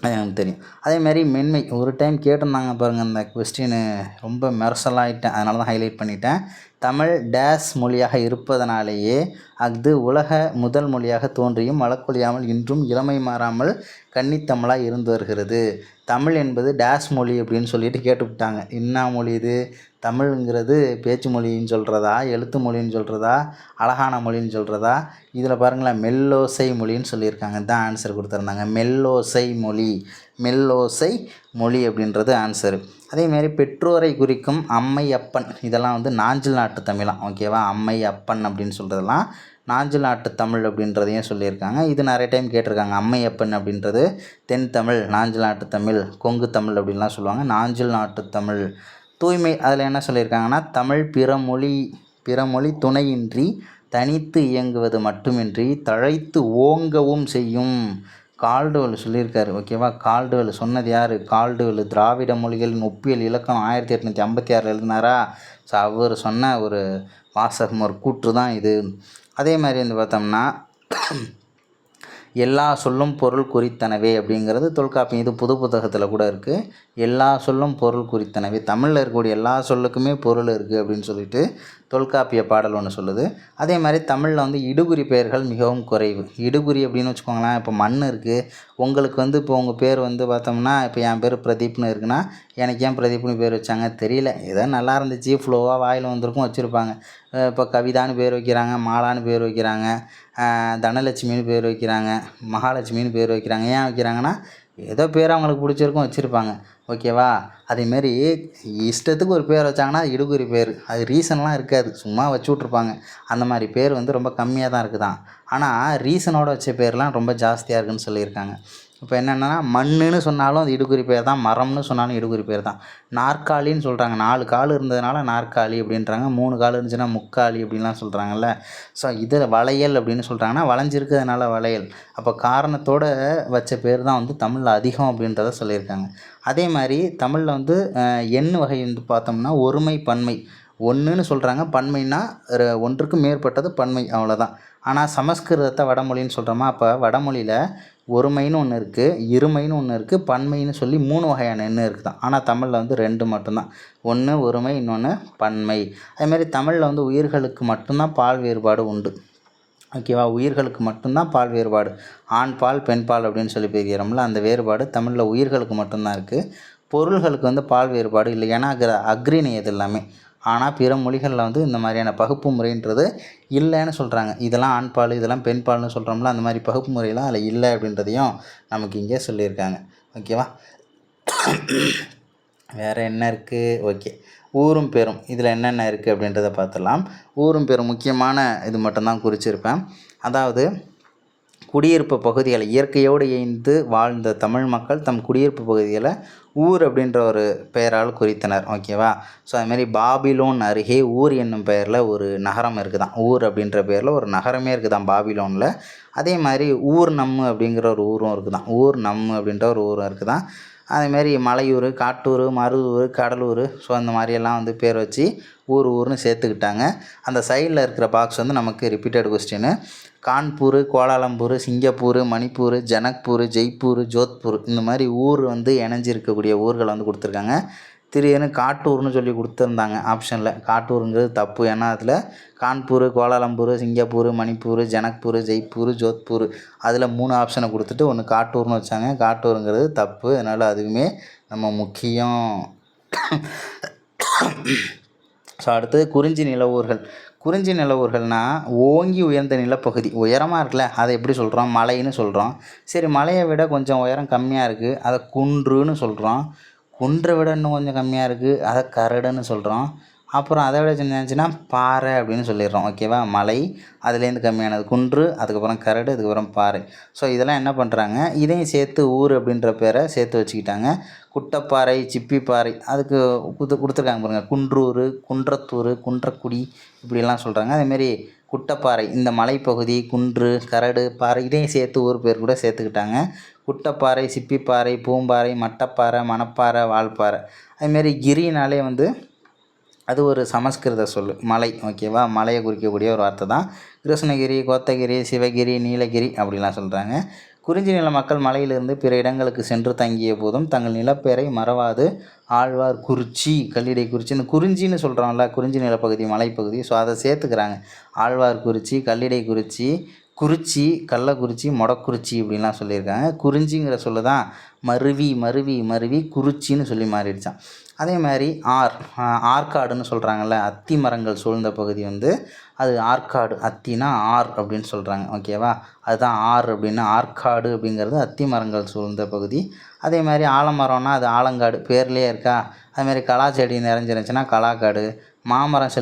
எனக்கு தெரியும். அதேமாதிரி மென்மை ஒரு டைம் கேட்டிருந்தாங்க பாருங்கள், அந்த கொஸ்டின் ரொம்ப மெர்சலாகிட்டேன், அதனால தான் ஹைலைட் பண்ணிட்டேன். தமிழ் டேஸ் மொழியாக இருப்பதனாலேயே அஃது உலக முதல் மொழியாக தோன்றியும் வழக்கொழியாமல் இன்றும் இளமை மாறாமல் கன்னித்தமிழாக இருந்து வருகிறது. தமிழ் என்பது டேஸ் மொழி அப்படின்னு சொல்லிட்டு கேட்டுவிட்டாங்க. என்ன மொழி இது? தமிழுங்கிறது பேச்சு மொழின்னு சொல்கிறதா, எழுத்து மொழின்னு சொல்கிறதா, அழகான மொழின்னு சொல்கிறதா? இதில் பாருங்களேன், மெல்லோசை மொழின்னு சொல்லியிருக்காங்க. தான் ஆன்சர் கொடுத்துருந்தாங்க. மெல்லோசை மொழி அப்படின்றது ஆன்சரு. அதேமாரி பெற்றோரை குறிக்கும் அம்மை அப்பன், இதெல்லாம் வந்து நாஞ்சில் நாட்டு தமிழாம் ஓகேவா. அம்மை அப்பன் அப்படின்னு சொல்கிறதெல்லாம் நாஞ்சில் நாட்டு தமிழ் அப்படின்றதையும் சொல்லியிருக்காங்க. இது நிறைய டைம் கேட்டிருக்காங்க. அம்மை அப்பன் அப்படின்றது தென் தமிழ், நாஞ்சில் நாட்டு தமிழ், கொங்கு தமிழ் அப்படின்லாம் சொல்லுவாங்க. நாஞ்சில் நாட்டு தமிழ். தூய்மை, அதில் என்ன சொல்லியிருக்காங்கன்னா, தமிழ் பிற மொழி துணையின்றி தனித்து இயங்குவது மட்டுமின்றி தழைத்து ஓங்கவும் செய்யும். கால்டுவெல் சொல்லியிருக்காரு ஓகேவா. கால்டுவெல் சொன்னது யார்? கால்டுவெல் திராவிட மொழிகளின் ஒப்பியல் இலக்கணம் 1856 எழுதினாரா. ஸோ அவர் சொன்ன ஒரு வாசகம், ஒரு கூற்று தான் இது. அதே மாதிரி வந்து பார்த்தோம்னா எல்லா சொல்லும் பொருள் குறித்தனவே அப்படிங்கிறது தொல்காப்பியம். இது புது புத்தகத்தில் கூட இருக்குது. எல்லா சொல்லும் பொருள் குறித்தனவே, தமிழில் இருக்கக்கூடிய எல்லா சொல்லுக்குமே பொருள் இருக்குது அப்படின்னு சொல்லிட்டு தொல்காப்பிய பாடல் ஒன்று சொல்லுது. அதே மாதிரி தமிழில் வந்து இடுகுறி பெயர்கள் மிகவும் குறைவு. இடுகுறி அப்படின்னு வச்சுக்கோங்களேன், இப்போ மண் இருக்குது, உங்களுக்கு வந்து இப்போ உங்கள் பேர் வந்து பார்த்தோம்னா, இப்போ என் பேர் பிரதீப்னு இருக்குன்னா, எனக்கு ஏன் பிரதீப்னு பேர் வச்சாங்க தெரியல, ஏதோ நல்லா இருந்துச்சு, ஃப்ளோவாக வாயில் வந்திருக்கும் வச்சுருப்பாங்க. இப்போ கவிதான்னு பேர் வைக்கிறாங்க, மாலான்னு பேர் வைக்கிறாங்க, தனலட்சுமின்னு பேர் வைக்கிறாங்க, மகாலட்சுமின்னு பேர் வைக்கிறாங்க. ஏன் வைக்கிறாங்கன்னா, ஏதோ பேர் அவங்களுக்கு பிடிச்சிருக்கும் வச்சுருப்பாங்க ஓகேவா. அதேமாரி இஷ்டத்துக்கு ஒரு பேர் வச்சாங்கன்னா அது இடுகுறி பேர், அது ரீசன்லாம் இருக்காது, சும்மா வச்சு விட்ருப்பாங்க. அந்த மாதிரி பேர் வந்து ரொம்ப கம்மியாக தான் இருக்குதான். ஆனால் ரீசனோடு வச்ச பேர்லாம் ரொம்ப ஜாஸ்தியாக இருக்குதுன்னு சொல்லியிருக்காங்க. இப்போ என்னென்னா, மண்ணுன்னு சொன்னாலும் அது இடுகுறி பேர் தான், மரம்னு சொன்னாலும் இடுகுறி பேர் தான். நாற்காலின்னு சொல்கிறாங்க, 4 கால் இருந்ததுனால நாற்காலி அப்படின்றாங்க, 3 கால் இருந்துச்சுன்னா முக்காலி அப்படின்லாம் சொல்கிறாங்கல்ல. ஸோ இதில் வளையல் அப்படின்னு சொல்கிறாங்கன்னா வளைஞ்சிருக்கிறதுனால வளையல். அப்போ காரணத்தோடு வச்ச பேர் தான் வந்து தமிழில் அதிகம் அப்படின்றத சொல்லியிருக்காங்க. அதே மாதிரி தமிழில் வந்து எண் வகை வந்து பார்த்தோம்னா ஒருமை பன்மை. ஒன்றுன்னு சொல்கிறாங்க, பன்மைனா ஒன்றுக்கு மேற்பட்டது பன்மை, அவ்வளோதான். ஆனால் சமஸ்கிருதத்தை வடமொழின்னு சொல்கிறோமா, அப்போ வடமொழியில் ஒருமைன்னு ஒன்று இருக்குது, இருமைன்னு ஒன்று இருக்குது, பன்மைன்னு சொல்லி 3 வகையான எண் இருக்குதான். ஆனால் தமிழில் வந்து 2 மட்டும்தான். ஒன்று ஒருமை, இன்னொன்று பன்மை. அதேமாதிரி தமிழில் வந்து உயிர்களுக்கு மட்டும்தான் பால் வேறுபாடு உண்டு ஓகேவா. உயிர்களுக்கு மட்டும்தான் பால் வேறுபாடு, ஆண் பால் பெண் பால் அப்படின்னு சொல்லி பிரிக்கிறோம்ல, அந்த வேறுபாடு தமிழில் உயிர்களுக்கு மட்டும்தான் இருக்குது. பொருள்களுக்கு வந்து பால் வேறுபாடு இல்லை, ஏன்னா அக்ரிணையது எல்லாமே. ஆனால் பிற மொழிகளில் வந்து இந்த மாதிரியான பகுப்பு முறைன்றது இல்லைன்னு சொல்கிறாங்க. இதெல்லாம் ஆண் பால், இதெல்லாம் பெண் பால்னு சொல்கிறோம்ல, அந்த மாதிரி பகுப்பு முறையெல்லாம் அதில் இல்லை அப்படின்றதையும் நமக்கு இங்கே சொல்லியிருக்காங்க ஓகேவா. வேறு என்ன இருக்குது? ஓகே, ஊரும் பேரும் இதில் என்னென்ன இருக்குது அப்படின்றத பார்த்துடலாம். ஊரும் பேரும் முக்கியமான இது மட்டும்தான் குறிச்சிருப்பேன். அதாவது குடியிருப்பு பகுதிகளை இயற்கையோடு இணைந்து வாழ்ந்த தமிழ் மக்கள் தம் குடியிருப்பு பகுதிகளை ஊர் அப்படின்ற ஒரு பெயரால் குறித்தனர் ஓகேவா. ஸோ அதுமாரி பாபிலோன் அருகே ஊர் என்னும் பெயரில் ஒரு நகரம் இருக்குதான். ஊர் அப்படின்ற பெயரில் ஒரு நகரமே இருக்குதான் பாபிலோனில். அதே மாதிரி ஊர் நம்மு அப்படிங்கிற ஒரு ஊரும் இருக்குதான். ஊர் நம்மு அப்படின்ற ஒரு ஊரும் இருக்குதான். அதேமாரி மலையூர், காட்டூர், மருதூர், கடலூர், ஸோ அந்த மாதிரியெல்லாம் வந்து பேர் வச்சு ஊர்னு சேர்த்துக்கிட்டாங்க. அந்த சைடில் இருக்கிற பாக்ஸ் வந்து நமக்கு repeated question. Kanpur, Kuala Lumpur, Singapore, Manipur, Janakpur, Jaipur, Jodhpur இந்த மாதிரி ஊர் வந்து இணைஞ்சிருக்கக்கூடிய ஊர்களை வந்து கொடுத்துருக்காங்க. திடீர்னு காட்டூர்னு சொல்லி கொடுத்துருந்தாங்க ஆப்ஷனில். காட்டூருங்கிறது தப்பு. ஏன்னா அதில் கான்பூர், கோலாலம்பூர், சிங்கப்பூர், மணிப்பூர், ஜனக்பூர், ஜெய்ப்பூர், ஜோத்பூர் அதில் 3 ஆப்ஷனை கொடுத்துட்டு ஒன்று காட்டூர்னு வச்சாங்க. காட்டூருங்கிறது தப்பு. அதனால் அதுவுமே நம்ம முக்கியம். ஸோ அடுத்தது குறிஞ்சி நிலவூர்கள். குறிஞ்சி நிலவூர்கள்னால் ஓங்கி உயர்ந்த நிலப்பகுதி. உயரமாக இருக்குல்ல, அதை எப்படி சொல்கிறோம்? மலைன்னு சொல்கிறோம். சரி, மலையை விட கொஞ்சம் உயரம் கம்மியாக இருக்குது, அதை குன்றுன்னு சொல்கிறோம். குன்றை விட இன்னும் கொஞ்சம் கம்மியாக இருக்குது, அதை கரடுன்னு சொல்கிறோம். அப்புறம் அதை விட சின்னச்சுன்னா பாறை அப்படின்னு சொல்லிடுறோம். ஓகேவா? மலை, அதுலேருந்து கம்மியானது குன்று, அதுக்கப்புறம் கரடு, அதுக்கப்புறம் பாறை. ஸோ இதெல்லாம் என்ன பண்ணுறாங்க, இதையும் சேர்த்து ஊர் அப்படின்ற பேரை சேர்த்து வச்சுக்கிட்டாங்க. குட்டப்பாறை, சிப்பிப்பாறை அதுக்கு கொடுத்துருக்காங்க பாருங்கள். குன்றூர், குன்றத்தூர், குன்றக்குடி இப்படிலாம் சொல்கிறாங்க. அதேமாரி குட்டப்பாறை இந்த மலைப்பகுதி, குன்று, கரடு, பாறை இதையும் சேர்த்து ஊர் பேர் கூட சேர்த்துக்கிட்டாங்க. குட்டப்பாறை, சிப்பிப்பாறை, பூம்பாறை, மட்டப்பாறை, மணப்பாறை, வால்பாறை. அதுமாரி கிரினாலே வந்து அது ஒரு சமஸ்கிருத சொல், மலை. ஓகேவா? மலையை குறிக்கக்கூடிய ஒரு வார்த்தை தான். கிருஷ்ணகிரி, கோத்தகிரி, சிவகிரி, நீலகிரி அப்படிலாம் சொல்கிறாங்க. குறிஞ்சி நில மக்கள் மலையிலிருந்து பிற இடங்களுக்கு சென்று தங்கிய போதும் தங்கள் நிலப்பெயரை மறவாது ஆழ்வார் குறிச்சி, கல்லிடை குறிச்சி, இந்த குறிஞ்சின்னு சொல்கிறோம்ல, குறிஞ்சி நிலப்பகுதி மலைப்பகுதி, ஸோ அதை சேர்த்துக்கிறாங்க. ஆழ்வார் குறிச்சி, கல்லிடை குறிச்சி, குறிச்சி, கள்ளக்குறிச்சி, மொடக்குறிச்சி இப்படின்லாம் சொல்லியிருக்காங்க. குறிஞ்சிங்கிற சொல்ல தான் மருவி மருவி மருவி குறிச்சின்னு சொல்லி மாறிடுச்சான். அதே மாதிரி ஆற்காடுன்னு சொல்கிறாங்கல்ல, அத்தி மரங்கள் சூழ்ந்த பகுதி வந்து அது ஆற்காடு. அத்தினா ஆர் அப்படின்னு சொல்கிறாங்க. ஓகேவா? அதுதான் ஆர் அப்படின்னு. ஆற்காடு அப்படிங்கிறது அத்தி மரங்கள் சூழ்ந்த பகுதி. அதே மாதிரி ஆலமரம்னா அது ஆலங்காடு, பேர்லேயே இருக்கா. அதுமாதிரி கலா செடி நிறைஞ்சிருந்துச்சுன்னா கலாக்காடு. மாமரம்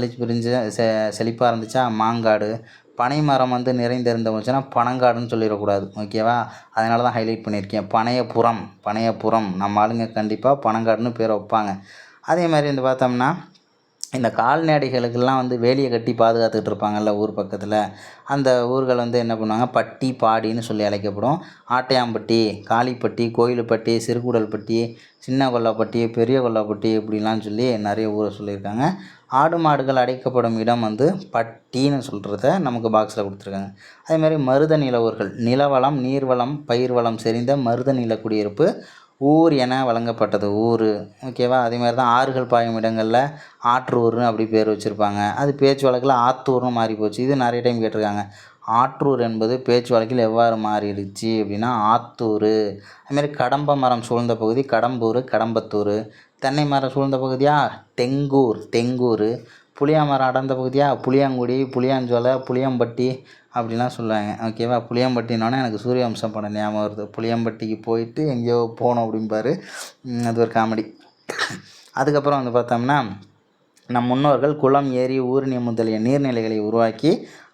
செழிப்பாக இருந்துச்சா மாங்காடு. பனை மரம் வந்து நிறைந்திருந்த போச்சுன்னா பனங்காடுன்னு சொல்லிடக்கூடாது. ஓகேவா? அதனால தான் ஹைலைட் பண்ணியிருக்கேன். பனையப்புறம் நம்ம ஆளுங்க கண்டிப்பாக பனங்காடுன்னு பேர் வைப்பாங்க. அதே மாதிரி வந்து பார்த்தோம்னா இந்த கால்நடைகளுக்கெல்லாம் வந்து வேலியை கட்டி பாதுகாத்துக்கிட்டு இருப்பாங்கள்ல ஊர் பக்கத்தில், அந்த ஊர்கள் வந்து என்ன பண்ணுவாங்க, பட்டி பாடின்னு சொல்லி அழைக்கப்படும். ஆட்டையாம்பட்டி, காளிப்பட்டி, கோயிலுப்பட்டி, சிறுகூடல்பட்டி, சின்ன கொல்லப்பட்டி, பெரிய கொல்லப்பட்டி இப்படிலாம் சொல்லி நிறைய ஊரை சொல்லியிருக்காங்க. ஆடு மாடுகள் அடைக்கப்படும் இடம் வந்து பட்டின்னு சொல்கிறத நமக்கு பாக்ஸில் கொடுத்துருக்காங்க. அதேமாதிரி மருத நில ஊர்கள், நிலவளம், நீர்வளம், பயிர் வளம் செறிந்த மருத நில குடியிருப்பு ஊர் என வழங்கப்பட்டது ஊர். ஓகேவா? அதேமாதிரி தான் ஆறுகள் பாயும் இடங்களில் ஆற்றூர்னு அப்படி பேர் வச்சுருப்பாங்க. அது பேச்சு வழக்கில் ஆத்தூர்னு மாறி போச்சு. இது நிறைய டைம் கேட்டிருக்காங்க. ஆற்றூர் என்பது பேச்சு வழக்கில் எவ்வாறு மாறிடுச்சு அப்படின்னா ஆத்தூர். அதுமாரி கடம்ப மரம் சூழ்ந்த பகுதி கடம்பூர், கடம்பத்தூர். தென்னை மரம் சூழ்ந்த பகுதியாக தெங்கூர். புளியா மரம் அடர்ந்த பகுதியாக புளியாங்குடி, புளியாஞ்சோலை, புளியம்பட்டி அப்படிலாம் சொல்லுவாங்க. ஓகேவா? புளியம்பட்டினோடனே எனக்கு சூரியவம்சம் படம் ஞாபகம் வருது. புளியம்பட்டிக்கு போயிட்டு எங்கேயோ போகணும் அப்படிம்பாரு. அது ஒரு காமெடி. அதுக்கப்புறம் வந்து பார்த்தோம்னா நம் முன்னோர்கள் குளம், ஏரி, ஊரணி முதலிய நீர்நிலைகளை உருவாக்கி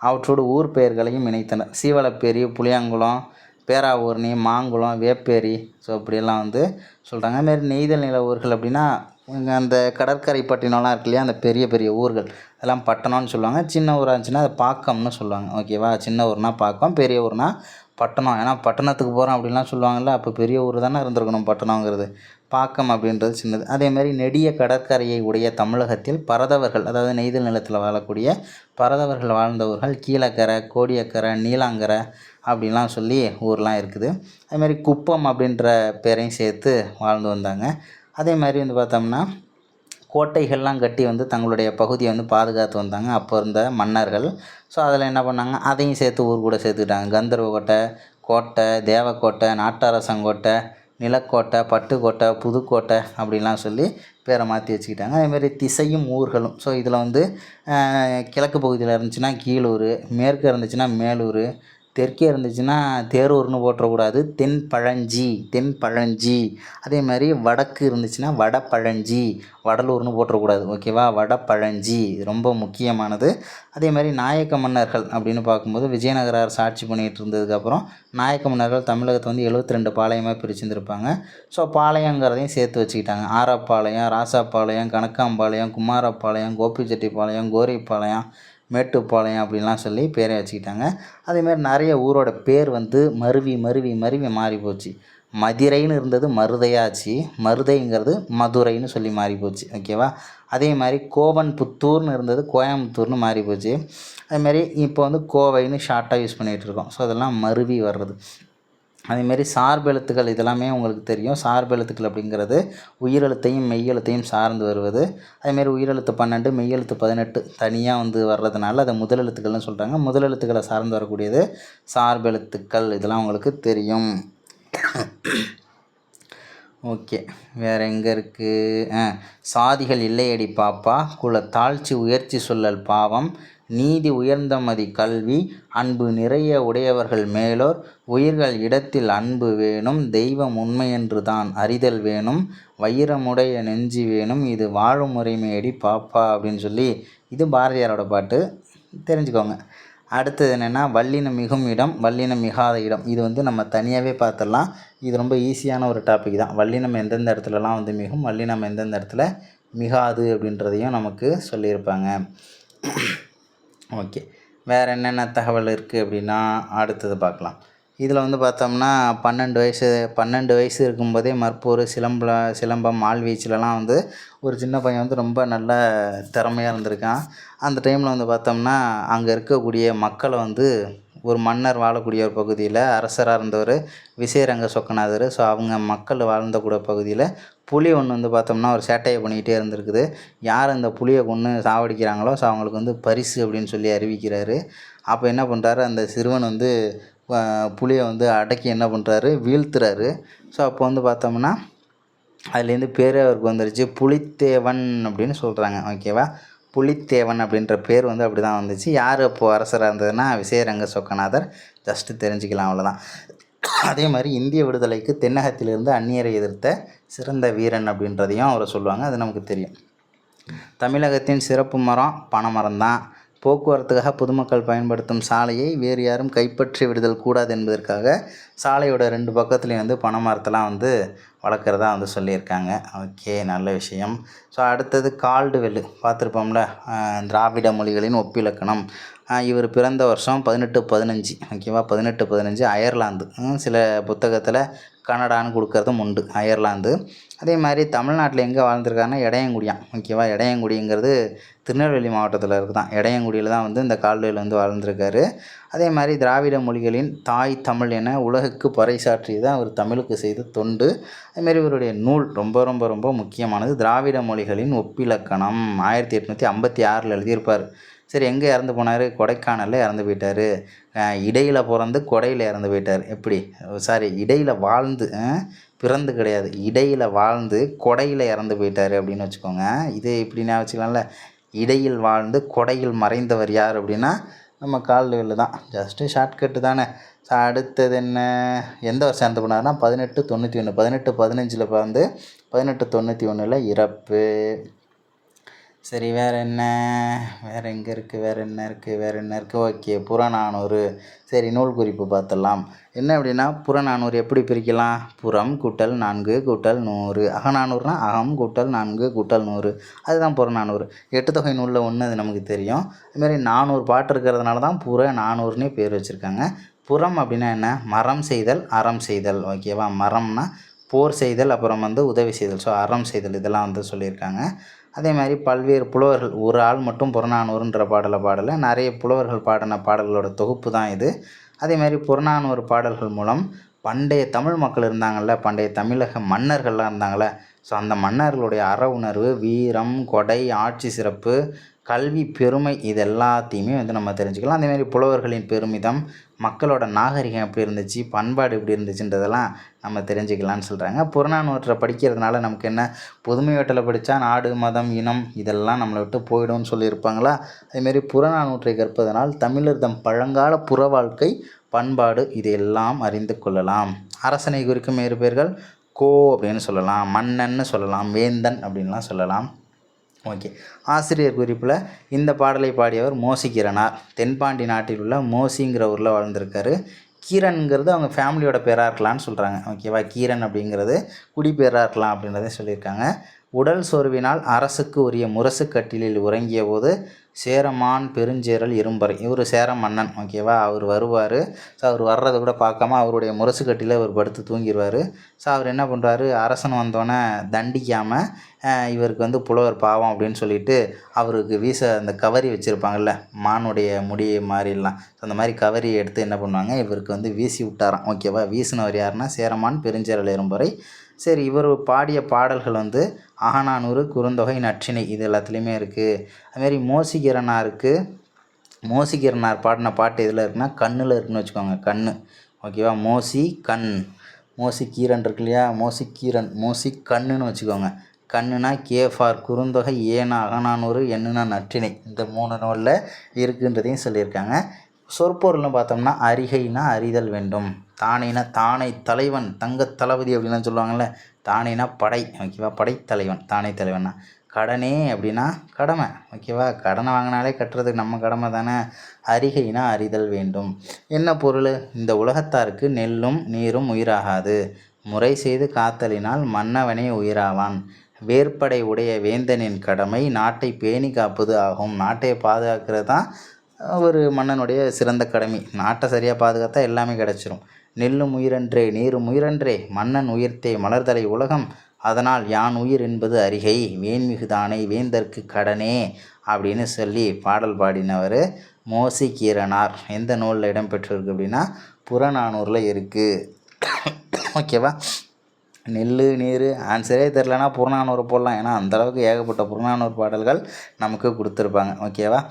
அவற்றோடு ஊர் பெயர்களையும் இணைத்தனர். சீவலப்பேரி, புளியாங்குளம், பேராவூரணி, மாங்குளம், வேப்பேரி, ஸோ இப்படியெல்லாம் வந்து சொல்கிறாங்க. அதுமாரி நெய்தல் நில ஊர்கள் அப்படின்னா அந்த கடற்கரை பட்டினம்லாம் இருக்கு இல்லையா, அந்த பெரிய பெரிய ஊர்கள் அதெல்லாம் பட்டணம்னு சொல்லுவாங்க. சின்ன ஊராக இருந்துச்சுன்னா அது பாக்கம்னு சொல்லுவாங்க. ஓகேவா? சின்ன ஊர்னா பாக்கம், பெரிய ஊர்னா பட்டணம். ஏன்னா பட்டணத்துக்கு போகிறோம் அப்படின்லாம் சொல்லுவாங்கள்ல, அப்போ பெரிய ஊர் தானே இருந்திருக்கணும் பட்டணங்கிறது. பாக்கம் அப்படின்றது சின்னது. அதேமாதிரி நெடிய கடற்கரையை உடைய தமிழகத்தில் பரதவர்கள், அதாவது நெய்தல் நிலத்தில் வாழக்கூடிய பரதவர்கள் வாழ்ந்த ஊர்கள் கீழக்கரை, கோடியக்கரை, நீலாங்கரை அப்படின்லாம் சொல்லி ஊர்லாம் இருக்குது. அதுமாதிரி குப்பம் அப்படின்ற பேரையும் சேர்த்து வாழ்ந்து வந்தாங்க. அதே மாதிரி வந்து பார்த்தோம்னா கோட்டைகள்லாம் கட்டி வந்து தங்களுடைய பகுதியை வந்து பாதுகாத்து வந்தாங்க அப்போ இருந்த மன்னர்கள். ஸோ அதில் என்ன பண்ணாங்க, அதையும் சேர்த்து ஊர் கூட சேர்த்துக்கிட்டாங்க. கந்தர்வ கோட்டை, தேவக்கோட்டை, நாட்டரசங்கோட்டை, நிலக்கோட்டை, பட்டுக்கோட்டை, புதுக்கோட்டை அப்படிலாம் சொல்லி பேரை மாற்றி வச்சுக்கிட்டாங்க. அதேமாதிரி திசையும் ஊர்களும். ஸோ இதில் வந்து கிழக்கு பகுதியில் இருந்துச்சுன்னா கீழூர், மேற்கு இருந்துச்சுன்னா மேலூர், தெற்கே இருந்துச்சுன்னா தேரூர்னு போட்டுறக்கூடாது, தென்பழஞ்சி. அதே மாதிரி வடக்கு இருந்துச்சுன்னா வடபழஞ்சி, வடலூர்னு போட்டுறக்கூடாது. ஓகேவா? வடபழஞ்சி ரொம்ப முக்கியமானது. அதே மாதிரி நாயக்க மன்னர்கள் அப்படின்னு பார்க்கும்போது விஜயநகர அரசு ஆட்சி பண்ணிகிட்டு இருந்ததுக்கப்புறம் நாயக்க மன்னர்கள் தமிழகத்தை வந்து 72 பாளையமாக பிரிச்சுருந்துருப்பாங்க. ஸோ பாளையங்கிறதையும் சேர்த்து வச்சுக்கிட்டாங்க. ஆரப்பாளையம், ராசாப்பாளையம், கணக்காம்பாளையம், குமாரப்பாளையம், கோபிச்செட்டிப்பாளையம், கோரிப்பாளையம், மேட்டுப்பாளையம் அப்படின்லாம் சொல்லி பேரை வச்சுக்கிட்டாங்க. அதேமாதிரி நிறைய ஊரோட பேர் வந்து மருவி மாறி போச்சு. மதிரைன்னு இருந்தது மருதையாச்சு, மருதைங்கிறது மதுரைன்னு சொல்லி மாறி போச்சு. ஓகேவா? அதே மாதிரி கோவன்புத்தூர்னு இருந்தது கோயம்புத்தூர்னு மாறி போச்சு. அதுமாரி இப்போ வந்து கோவைன்னு ஷார்ட்டாக யூஸ் பண்ணிகிட்டு இருக்கோம். ஸோ அதெல்லாம் மருவி வர்றது. அதேமாரி சார்பெழுத்துக்கள் இதெல்லாமே உங்களுக்கு தெரியும். சார்பெழுத்துக்கள் அப்படிங்கிறது உயிரெழுத்தையும் மெய்யெழுத்தையும் சார்ந்து வருவது. அதேமாரி உயிரெழுத்து 12 மெய்யெழுத்து 18 தனியாக வந்து வர்றதுனால அதை முதலெழுத்துக்கள்னு சொல்கிறாங்க. முதலெழுத்துக்களை சார்ந்து வரக்கூடியது சார்பெழுத்துக்கள். இதெல்லாம் உங்களுக்கு தெரியும். ஓகே, வேறு எங்கே இருக்குது? சாதிகள் இல்லையடி பாப்பா, குல தாழ்ச்சி உயர்ச்சி சொல்லல் பாவம், நீதி உயர்ந்தமதி கல்வி, அன்பு நிறைய உடையவர்கள் மேலோர், உயிர்கள் இடத்தில் அன்பு வேணும், தெய்வம் உண்மையென்று தான் அறிதல் வேணும், வைரமுடைய நெஞ்சு வேணும், இது வாழும் முறைமையடி பாப்பா அப்படின்னு சொல்லி இது பாரதியாரோட பாட்டு, தெரிஞ்சுக்கோங்க. அடுத்தது என்னென்னா வல்லினம் மிகும் இடம், வல்லினம் மிகாத இடம். இது வந்து நம்ம தனியாகவே பார்த்துடலாம். இது ரொம்ப ஈஸியான ஒரு டாபிக் தான். வல்லினம் எந்தெந்த இடத்துலலாம் வந்து மிகும், வல்லினம் எந்தெந்த இடத்துல மிகாது அப்படின்றதையும் நமக்கு சொல்லியிருப்பாங்க. ஓகே, வேறு என்னென்ன தகவல் இருக்குது அப்படின்னா அடுத்தது பார்க்கலாம். இதில் வந்து பார்த்தோம்னா 12 வயசு இருக்கும்போதே மற்போர், சிலம்பம், ஆள்வீச்சிலலாம் வந்து ஒரு சின்ன பையன் வந்து ரொம்ப நல்ல திறமையாக இருந்திருக்கான். அந்த டைமில் வந்து பார்த்தோம்னா அங்கே இருக்கக்கூடிய மக்களை வந்து ஒரு மன்னர் வாழக்கூடிய ஒரு பகுதியில் அரசராக இருந்தவர் விசயரங்க சொக்கநாதர். ஸோ அவங்க மக்கள் வாழ்ந்தக்கூடிய பகுதியில் புலி ஒன்று வந்து பார்த்தோம்னா ஒரு சேட்டையை பண்ணிக்கிட்டே இருந்திருக்குது. யார் அந்த புலியை கொன்று சாவடிக்கிறாங்களோ ஸோ அவங்களுக்கு வந்து பரிசு அப்படின்னு சொல்லி அறிவிக்கிறாரு. அப்போ என்ன பண்ணுறாரு, அந்த சிறுவன் வந்து புலியை வந்து அடக்கி என்ன பண்ணுறாரு, வீழ்த்துறாரு. ஸோ அப்போ வந்து பார்த்தோம்னா அதுலேருந்து பேரே அவருக்கு வந்துருச்சு, புலித்தேவன் அப்படின்னு சொல்கிறாங்க. ஓகேவா? புலித்தேவன் அப்படின்ற பேர் வந்து அப்படி தான் வந்துச்சு. யார் அப்போது அரசராக இருந்ததுன்னா விசயரங்க சொக்கநாதர். ஜஸ்ட்டு தெரிஞ்சுக்கலாம், அவ்வளோதான். அதே மாதிரி இந்திய விடுதலைக்கு தென்னகத்திலிருந்து அந்நியரை எதிர்த்த சிறந்த வீரன் அப்படின்றதையும் அவரை சொல்லுவாங்க. அது நமக்கு தெரியும். தமிழகத்தின் சிறப்பு மரம் பனைமரம் தான். போக்குவரத்துக்காக பொதுமக்கள் பயன்படுத்தும் சாலையை வேறு யாரும் கைப்பற்றி விடுதல் கூடாது என்பதற்காக சாலையோட 2 பக்கத்துலேயும் வந்து பனைமரத்தெல்லாம் வந்து வளர்க்குறதா வந்து சொல்லியிருக்காங்க. ஓகே, நல்ல விஷயம். ஸோ அடுத்தது கால்டுவெல் பார்த்துருப்போம்ல, திராவிட மொழிகளின் ஒப்பிலக்கணம். இவர் பிறந்த வருஷம் 1815. ஓகேவா? 1815 அயர்லாந்து. சில புத்தகத்தில் கனடான்னு கொடுக்கறதும் உண்டு, அயர்லாந்து. அதே மாதிரி தமிழ்நாட்டில் எங்கே வாழ்ந்துருக்காருன்னா எடையங்குடியான். ஓகேவா? எடையங்குடிங்கிறது திருநெல்வேலி மாவட்டத்தில் இருக்குதான். எடையங்குடியில் தான் வந்து இந்த கால்டுவெல் வந்து வாழ்ந்துருக்காரு. அதே மாதிரி திராவிட மொழிகளின் தாய் தமிழ் என உலகுக்கு பறைசாற்றியது அவர் தமிழுக்கு செய்த தொண்டு. அதுமாரி இவருடைய நூல் ரொம்ப ரொம்ப ரொம்ப முக்கியமானது திராவிட மொழிகளின் ஒப்பிலக்கணம். 1856 எழுதியிருப்பார். சரி, எங்கே இறந்து போனார்? கொடைக்கானலில் இறந்து போயிட்டார். இடையில் பிறந்து கொடையில் இறந்து போயிட்டார். எப்படி? இடையில் வாழ்ந்து, பிறந்து கிடையாது, இடையில் வாழ்ந்து கொடையில் இறந்து போயிட்டார் அப்படின்னு வச்சுக்கோங்க. இது இப்படின்னா வச்சுக்கலாம்ல, இடையில் வாழ்ந்து கொடையில் மறைந்தவர் யார் அப்படின்னா நம்ம கால்டுவெல் தான். ஜஸ்ட்டு ஷார்ட்கட்டு தானே. ஸோ அடுத்தது என்ன, எந்த வருஷம் இறந்து போனார்னா 1891. 1815 பிறந்து 1891 இறப்பு. சரி, வேறு என்ன, வேறு எங்கே இருக்குது, வேறு என்ன இருக்குது? ஓகே, புறநானூறு. சரி, நூல் குறிப்பு பார்த்துடலாம். என்ன அப்படின்னா புறநானூறு எப்படி பிரிக்கலாம்? புறம் கூட்டல் 4 கூட்டல் 100. அகநானூறுனா அகம் கூட்டல் 4 கூட்டல் 100. அதுதான் புறநானூறு. 8 தொகை நூலில் ஒன்று, அது நமக்கு தெரியும். அதுமாரி 400 பாட்டு இருக்கிறதுனால தான் புறநானூறுனே பேர் வச்சுருக்காங்க. புறம் அப்படின்னா என்ன? மரம் செய்தல், அறம் செய்தல். ஓகேவா? மரம்னா போர் செய்தல், அப்புறம் வந்து உதவி செய்தல். ஸோ அறம் செய்தல், இதெல்லாம் வந்து சொல்லியிருக்காங்க. அதே மாதிரி பல்வேறு புலவர்கள், ஒரு ஆள் மட்டும் புறநானூறுன்ற பாடலை நிறைய புலவர்கள் பாடின பாடல்களோட தொகுப்பு தான் இது. அதே மாதிரி புறநானூறு பாடல்கள் மூலம் பண்டைய தமிழ் மக்கள் இருந்தாங்கள்ல, பண்டைய தமிழக மன்னர்கள்லாம் இருந்தாங்கள்ல, ஸோ அந்த மன்னர்களுடைய அற உணர்வு, வீரம், கொடை, ஆட்சி சிறப்பு, கல்வி பெருமை, இது எல்லாத்தையுமே வந்து நம்ம தெரிஞ்சுக்கலாம். அதேமாதிரி புலவர்களின் பெருமிதம், மக்களோட நாகரிகம் எப்படி இருந்துச்சு, பண்பாடு எப்படி இருந்துச்சுன்றதெல்லாம் நம்ம தெரிஞ்சுக்கலான்னு சொல்கிறாங்க. புறநானூற்றை படிக்கிறதுனால நமக்கு என்ன, பொதுமை வேட்டில் படித்தா நாடு, மதம், இனம் இதெல்லாம் நம்மளை விட்டு போயிடும்னு சொல்லியிருப்பாங்களா. அதேமாரி புறநானூற்றை கற்பதனால் தமிழர் தம் பழங்கால புற வாழ்க்கை, பண்பாடு இதையெல்லாம் அறிந்து கொள்ளலாம். அரசனை குறிக்கும் வேறு பேர்கள் கோ அப்படின்னு சொல்லலாம், மன்னன்னு சொல்லலாம், வேந்தன் அப்படின்லாம் சொல்லலாம். ஓகே, ஆசிரியர் குறிப்பில் இந்த பாடலை பாடியவர் மோசிகீரனார். தென்பாண்டி நாட்டில் உள்ள மோசிங்கிற ஊரில் வாழ்ந்திருக்காரு. கீரன்கிறது அவங்க ஃபேமிலியோட பேராக இருக்கலாம்னு சொல்கிறாங்க. ஓகேவா? கீரன் அப்படிங்கிறது குடிப்பேராக இருக்கலாம் அப்படின்றத சொல்லியிருக்காங்க. உடல் சோர்வினால் அரசுக்கு உரிய முரசு கட்டிலில் உறங்கிய போது சேரமான் பெருஞ்சேரல் இரும்பறை. இவர் சேர மன்னன், ஓகேவா. அவர் வருவார். ஸோ அவர் வர்றதை கூட பார்க்காம அவருடைய முரசு கட்டியில் அவர் படுத்து தூங்கிடுவார். ஸோ அவர் என்ன பண்ணுறாரு, அரசன் வந்தோடனே தண்டிக்காமல் இவருக்கு புலவர் பாவம் அப்படின்னு சொல்லிட்டு அவருக்கு வீச அந்த கவரி வச்சுருப்பாங்கள்ல, மானுடைய முடி மாதிரிலாம், ஸோ அந்த மாதிரி கவரியை எடுத்து என்ன பண்ணுவாங்க, இவருக்கு வீசி விட்டாராம், ஓகேவா. வீசினவர் யாருன்னா சேரமான் பெருஞ்சேரல் இரும்பறை. சரி, இவர் பாடிய பாடல்கள் அகநானூறு, குறுந்தொகை, நற்றிணை இது எல்லாத்துலேயுமே இருக்குது. அதுமாரி மோசிகீரனார் பாடின பாட்டு எதில் இருக்குன்னா கண்ணில் இருக்குன்னு வச்சுக்கோங்க, கண், ஓகேவா. மோசிகீரன் இருக்கு இல்லையா, மோசிக்கண்ணுன்னு வச்சுக்கோங்க. கண்ணுனா கேஃபார் குறுந்தொகை, ஏனா அகநானூறு, எண்ணுனா நற்றிணை, இந்த 3 நூலில் இருக்குன்றதையும் சொல்லியிருக்காங்க. சொற்பொருள்னு பார்த்தோம்னா அரிகைனா அறிதல் வேண்டும், தானைனா தானை தலைவன், தங்க தளபதி அப்படின்லாம் சொல்லுவாங்கள்ல, தானைனா படை, ஓகேவா, படைத்தலைவன், தானை தலைவன்னா. கடனே அப்படின்னா கடமை, ஓகேவா. கடனை வாங்கினாலே கட்டுறதுக்கு நம்ம கடமை தானே. அரிகைனா அறிதல் வேண்டும். என்ன பொருள், இந்த உலகத்தாருக்கு நெல்லும் நீரும் உயிராகாது, முறை செய்து காத்தலினால் மன்னவனே உயிராவான், வேற்படை உடைய வேந்தனின் கடமை நாட்டை பேணி காப்பது ஆகும். நாட்டை பாதுகாக்கிறது தான் ஒரு மன்னனுடைய சிறந்த கடமை. நாட்டை சரியாக பாதுகாத்தா எல்லாமே கிடச்சிரும். நெல்லும் உயிரன்றே நீரும் உயிரன்றே, மன்னன் உயிர்த்தே மலர்தலை உலகம், அதனால் யான் உயிர் என்பது அரிகை, வேண்மிகுதானை வேந்தற்கு கடனே அப்படின்னு சொல்லி பாடல் பாடினவர் மோசிகீரனார். எந்த நூலில் இடம்பெற்றிருக்கு அப்படின்னா புறநானூறில் இருக்குது, ஓகேவா. நெல் நீர் ஆன்சரே தெரிலனா புறநானூறு போடலாம், ஏன்னா அந்தளவுக்கு ஏகப்பட்ட புறநானூறு பாடல்கள் நமக்கு கொடுத்துருப்பாங்க, ஓகேவா.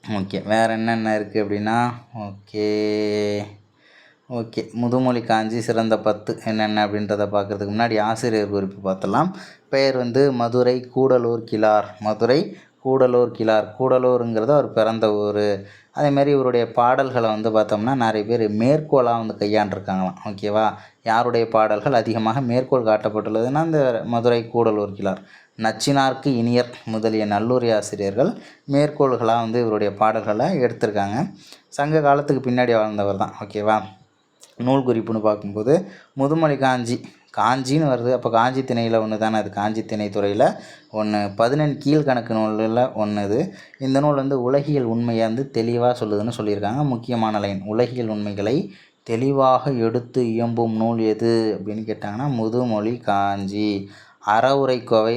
ஓகே, வேறு என்னென்ன இருக்குது அப்படின்னா ஓகே முதுமொழி காஞ்சி சிறந்த 10 என்னென்ன அப்படின்றத பார்க்குறதுக்கு முன்னாடி ஆசிரியர் குறிப்பு பார்த்துடலாம். பெயர் மதுரை கூடலூர் கிழார். மதுரை கூடலூர் கிழார், கூடலூருங்கிறது அவர் பிறந்த ஊர். அதேமாரி இவருடைய பாடல்களை பார்த்தோம்னா நிறைய பேர் மேற்கோளாக கையாண்டிருக்காங்களாம், ஓகேவா. யாருடைய பாடல்கள் அதிகமாக மேற்கோள் காட்டப்பட்டுள்ளதுன்னா இந்த மதுரை கூடலூர் கிழார். நச்சினார்க்கு இனியர் முதலிய நல்லுரை ஆசிரியர்கள் மேற்கோள்களாக இவருடைய பாடல்களை எடுத்திருக்காங்க. சங்க காலத்துக்கு பின்னாடி வாழ்ந்தவர் தான், ஓகேவா. நூல் குறிப்புன்னு பார்க்கும்போது முதுமொழி காஞ்சின்னு வருது, அப்போ காஞ்சி திணையில் ஒன்று தானே, அது காஞ்சி திணை துறையில் ஒன்று. 14 கீழ்கணக்கு நூலில் ஒன்று இது. இந்த நூல் உலகியல் உண்மையை தெளிவாக சொல்லுதுன்னு சொல்லியிருக்காங்க. முக்கியமான லைன், உலகியல் உண்மைகளை தெளிவாக எடுத்து இயம்பும் நூல் எது அப்படின்னு கேட்டாங்கன்னா முதுமொழி காஞ்சி. அறவுரைக்கோவை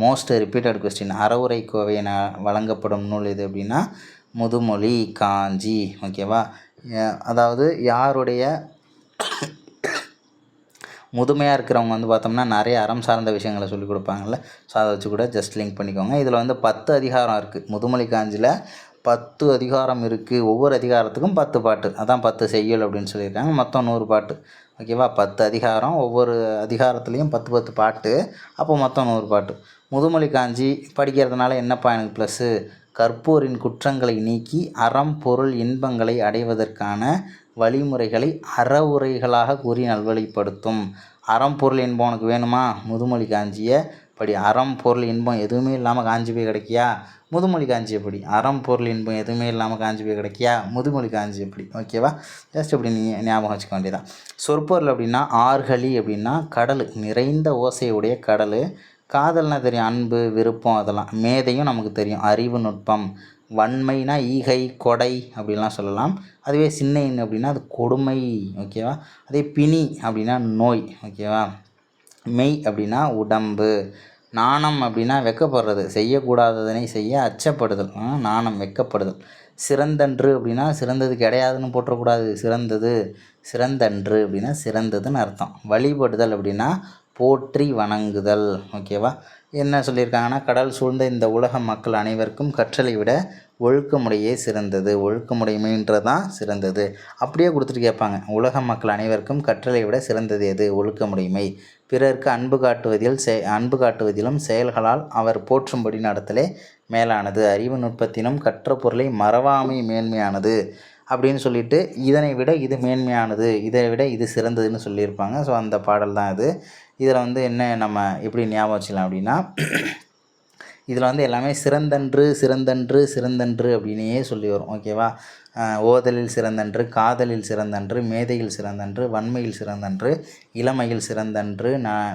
மோஸ்ட் ரிப்பீட்டட் கொஸ்டின், அறவுரைக்கோவை என வழங்கப்படும் நூல் எது அப்படின்னா முதுமொழி காஞ்சி, ஓகேவா. அதாவது யாருடைய முதுமையாக இருக்கிறவங்க பார்த்தோம்னா நிறைய அறம் சார்ந்த விஷயங்களை சொல்லிக் கொடுப்பாங்கள்ல, ஸோ அதை வச்சு கூட ஜஸ்ட் லிங்க் பண்ணிக்கோங்க. இதில் 10 அதிகாரம் இருக்குது. முதுமொழி காஞ்சியில் 10 அதிகாரம் இருக்குது. ஒவ்வொரு அதிகாரத்துக்கும் 10 பாட்டு, அதான் 10 செய்யுள் அப்படின்னு சொல்லியிருக்காங்க. மொத்தம் 100 பாட்டு, ஓகேவா. 10 அதிகாரம், ஒவ்வொரு அதிகாரத்துலேயும் 10 பாட்டு, அப்போ மொத்தம் 100 பாட்டு. முதுமொழி காஞ்சி படிக்கிறதுனால என்னப்பா எனக்கு ப்ளஸ்ஸு, கற்போரின் குற்றங்களை நீக்கி அறம் பொருள் இன்பங்களை அடைவதற்கான வழிமுறைகளை அறவுரைகளாக கூறி நல்வழிப்படுத்தும். அறம் பொருள் இன்பம் உனக்கு வேணுமா, முதுமொழி காஞ்சியை படி. அறம் பொருள் இன்பம் எதுவுமே இல்லாமல் காஞ்சி போய் கிடைக்கியா, முதுமொழி காஞ்சி எப்படி. அறம் பொருள் இன்பம் எதுவுமே இல்லாமல் காஞ்சி போய் கிடைக்கியா, முதுமொழி காஞ்சி எப்படி, ஓகேவா. ஜஸ்ட் அப்படி நீங்கள் ஞாபகம் வச்சுக்க வேண்டியதான். சொற்பொருள் அப்படின்னா ஆர்கழி அப்படின்னா கடல், நிறைந்த ஓசையுடைய கடல். காதல்னால் தெரியும், அன்பு விருப்பம் அதெல்லாம். மேதையும் நமக்கு தெரியும், அறிவு நுட்பம். வன்மைனா ஈகை கொடை அப்படின்லாம் சொல்லலாம். அதுவே சின்னைன்னு அப்படின்னா அது கொடுமை, ஓகேவா. அதே பிணி அப்படின்னா நோய், ஓகேவா. மெய் அப்படின்னா உடம்பு. நாணம் அப்படின்னா வெக்கப்படுறது, செய்யக்கூடாததனை செய்ய அச்சப்படுதல், நாணம் வெக்கப்படுதல். சிறந்தன்று அப்படின்னா சிறந்தது கிடையாதுன்னு போட்டக்கூடாது, சிறந்தது. சிறந்தன்று அப்படின்னா சிறந்ததுன்னு அர்த்தம். வழிபடுதல் அப்படின்னா போற்றி வணங்குதல், ஓகேவா. என்ன சொல்லியிருக்காங்கன்னா கடல் சூழ்ந்த இந்த உலக மக்கள் அனைவருக்கும் கற்றலை விட ஒழுக்கமுடையே சிறந்தது. ஒழுக்கமுடைமைன்றதான் சிறந்தது. அப்படியே கொடுத்துட்டு கேட்பாங்க, உலக மக்கள் அனைவருக்கும் கற்றலை விட சிறந்தது எது, ஒழுக்கமுடைமை. பிறருக்கு அன்பு காட்டுவதிலும் செயல்களால் அவர் போற்றும்படி நடத்தலே மேலானது. அறிவு நுட்பத்தினும் கற்ற பொருளை மறவாமை மேன்மையானது அப்படின்னு சொல்லிட்டு இதனை விட இது மேன்மையானது, இதை விட இது சிறந்ததுன்னு சொல்லியிருப்பாங்க. ஸோ அந்த பாடல் தான் இது. இதில் என்ன நம்ம எப்படி ஞாபகம் வச்சுக்கலாம் அப்படின்னா, இதில் எல்லாமே சிறந்தன்று சிறந்தன்று சிறந்தன்று அப்படின்னே சொல்லி வரும், ஓகேவா. ஓதலில் சிறந்தன்று, காதலில் சிறந்தன்று, மேதையில் சிறந்தன்று, வன்மையில் சிறந்தன்று, இளமையில் சிறந்தன்று,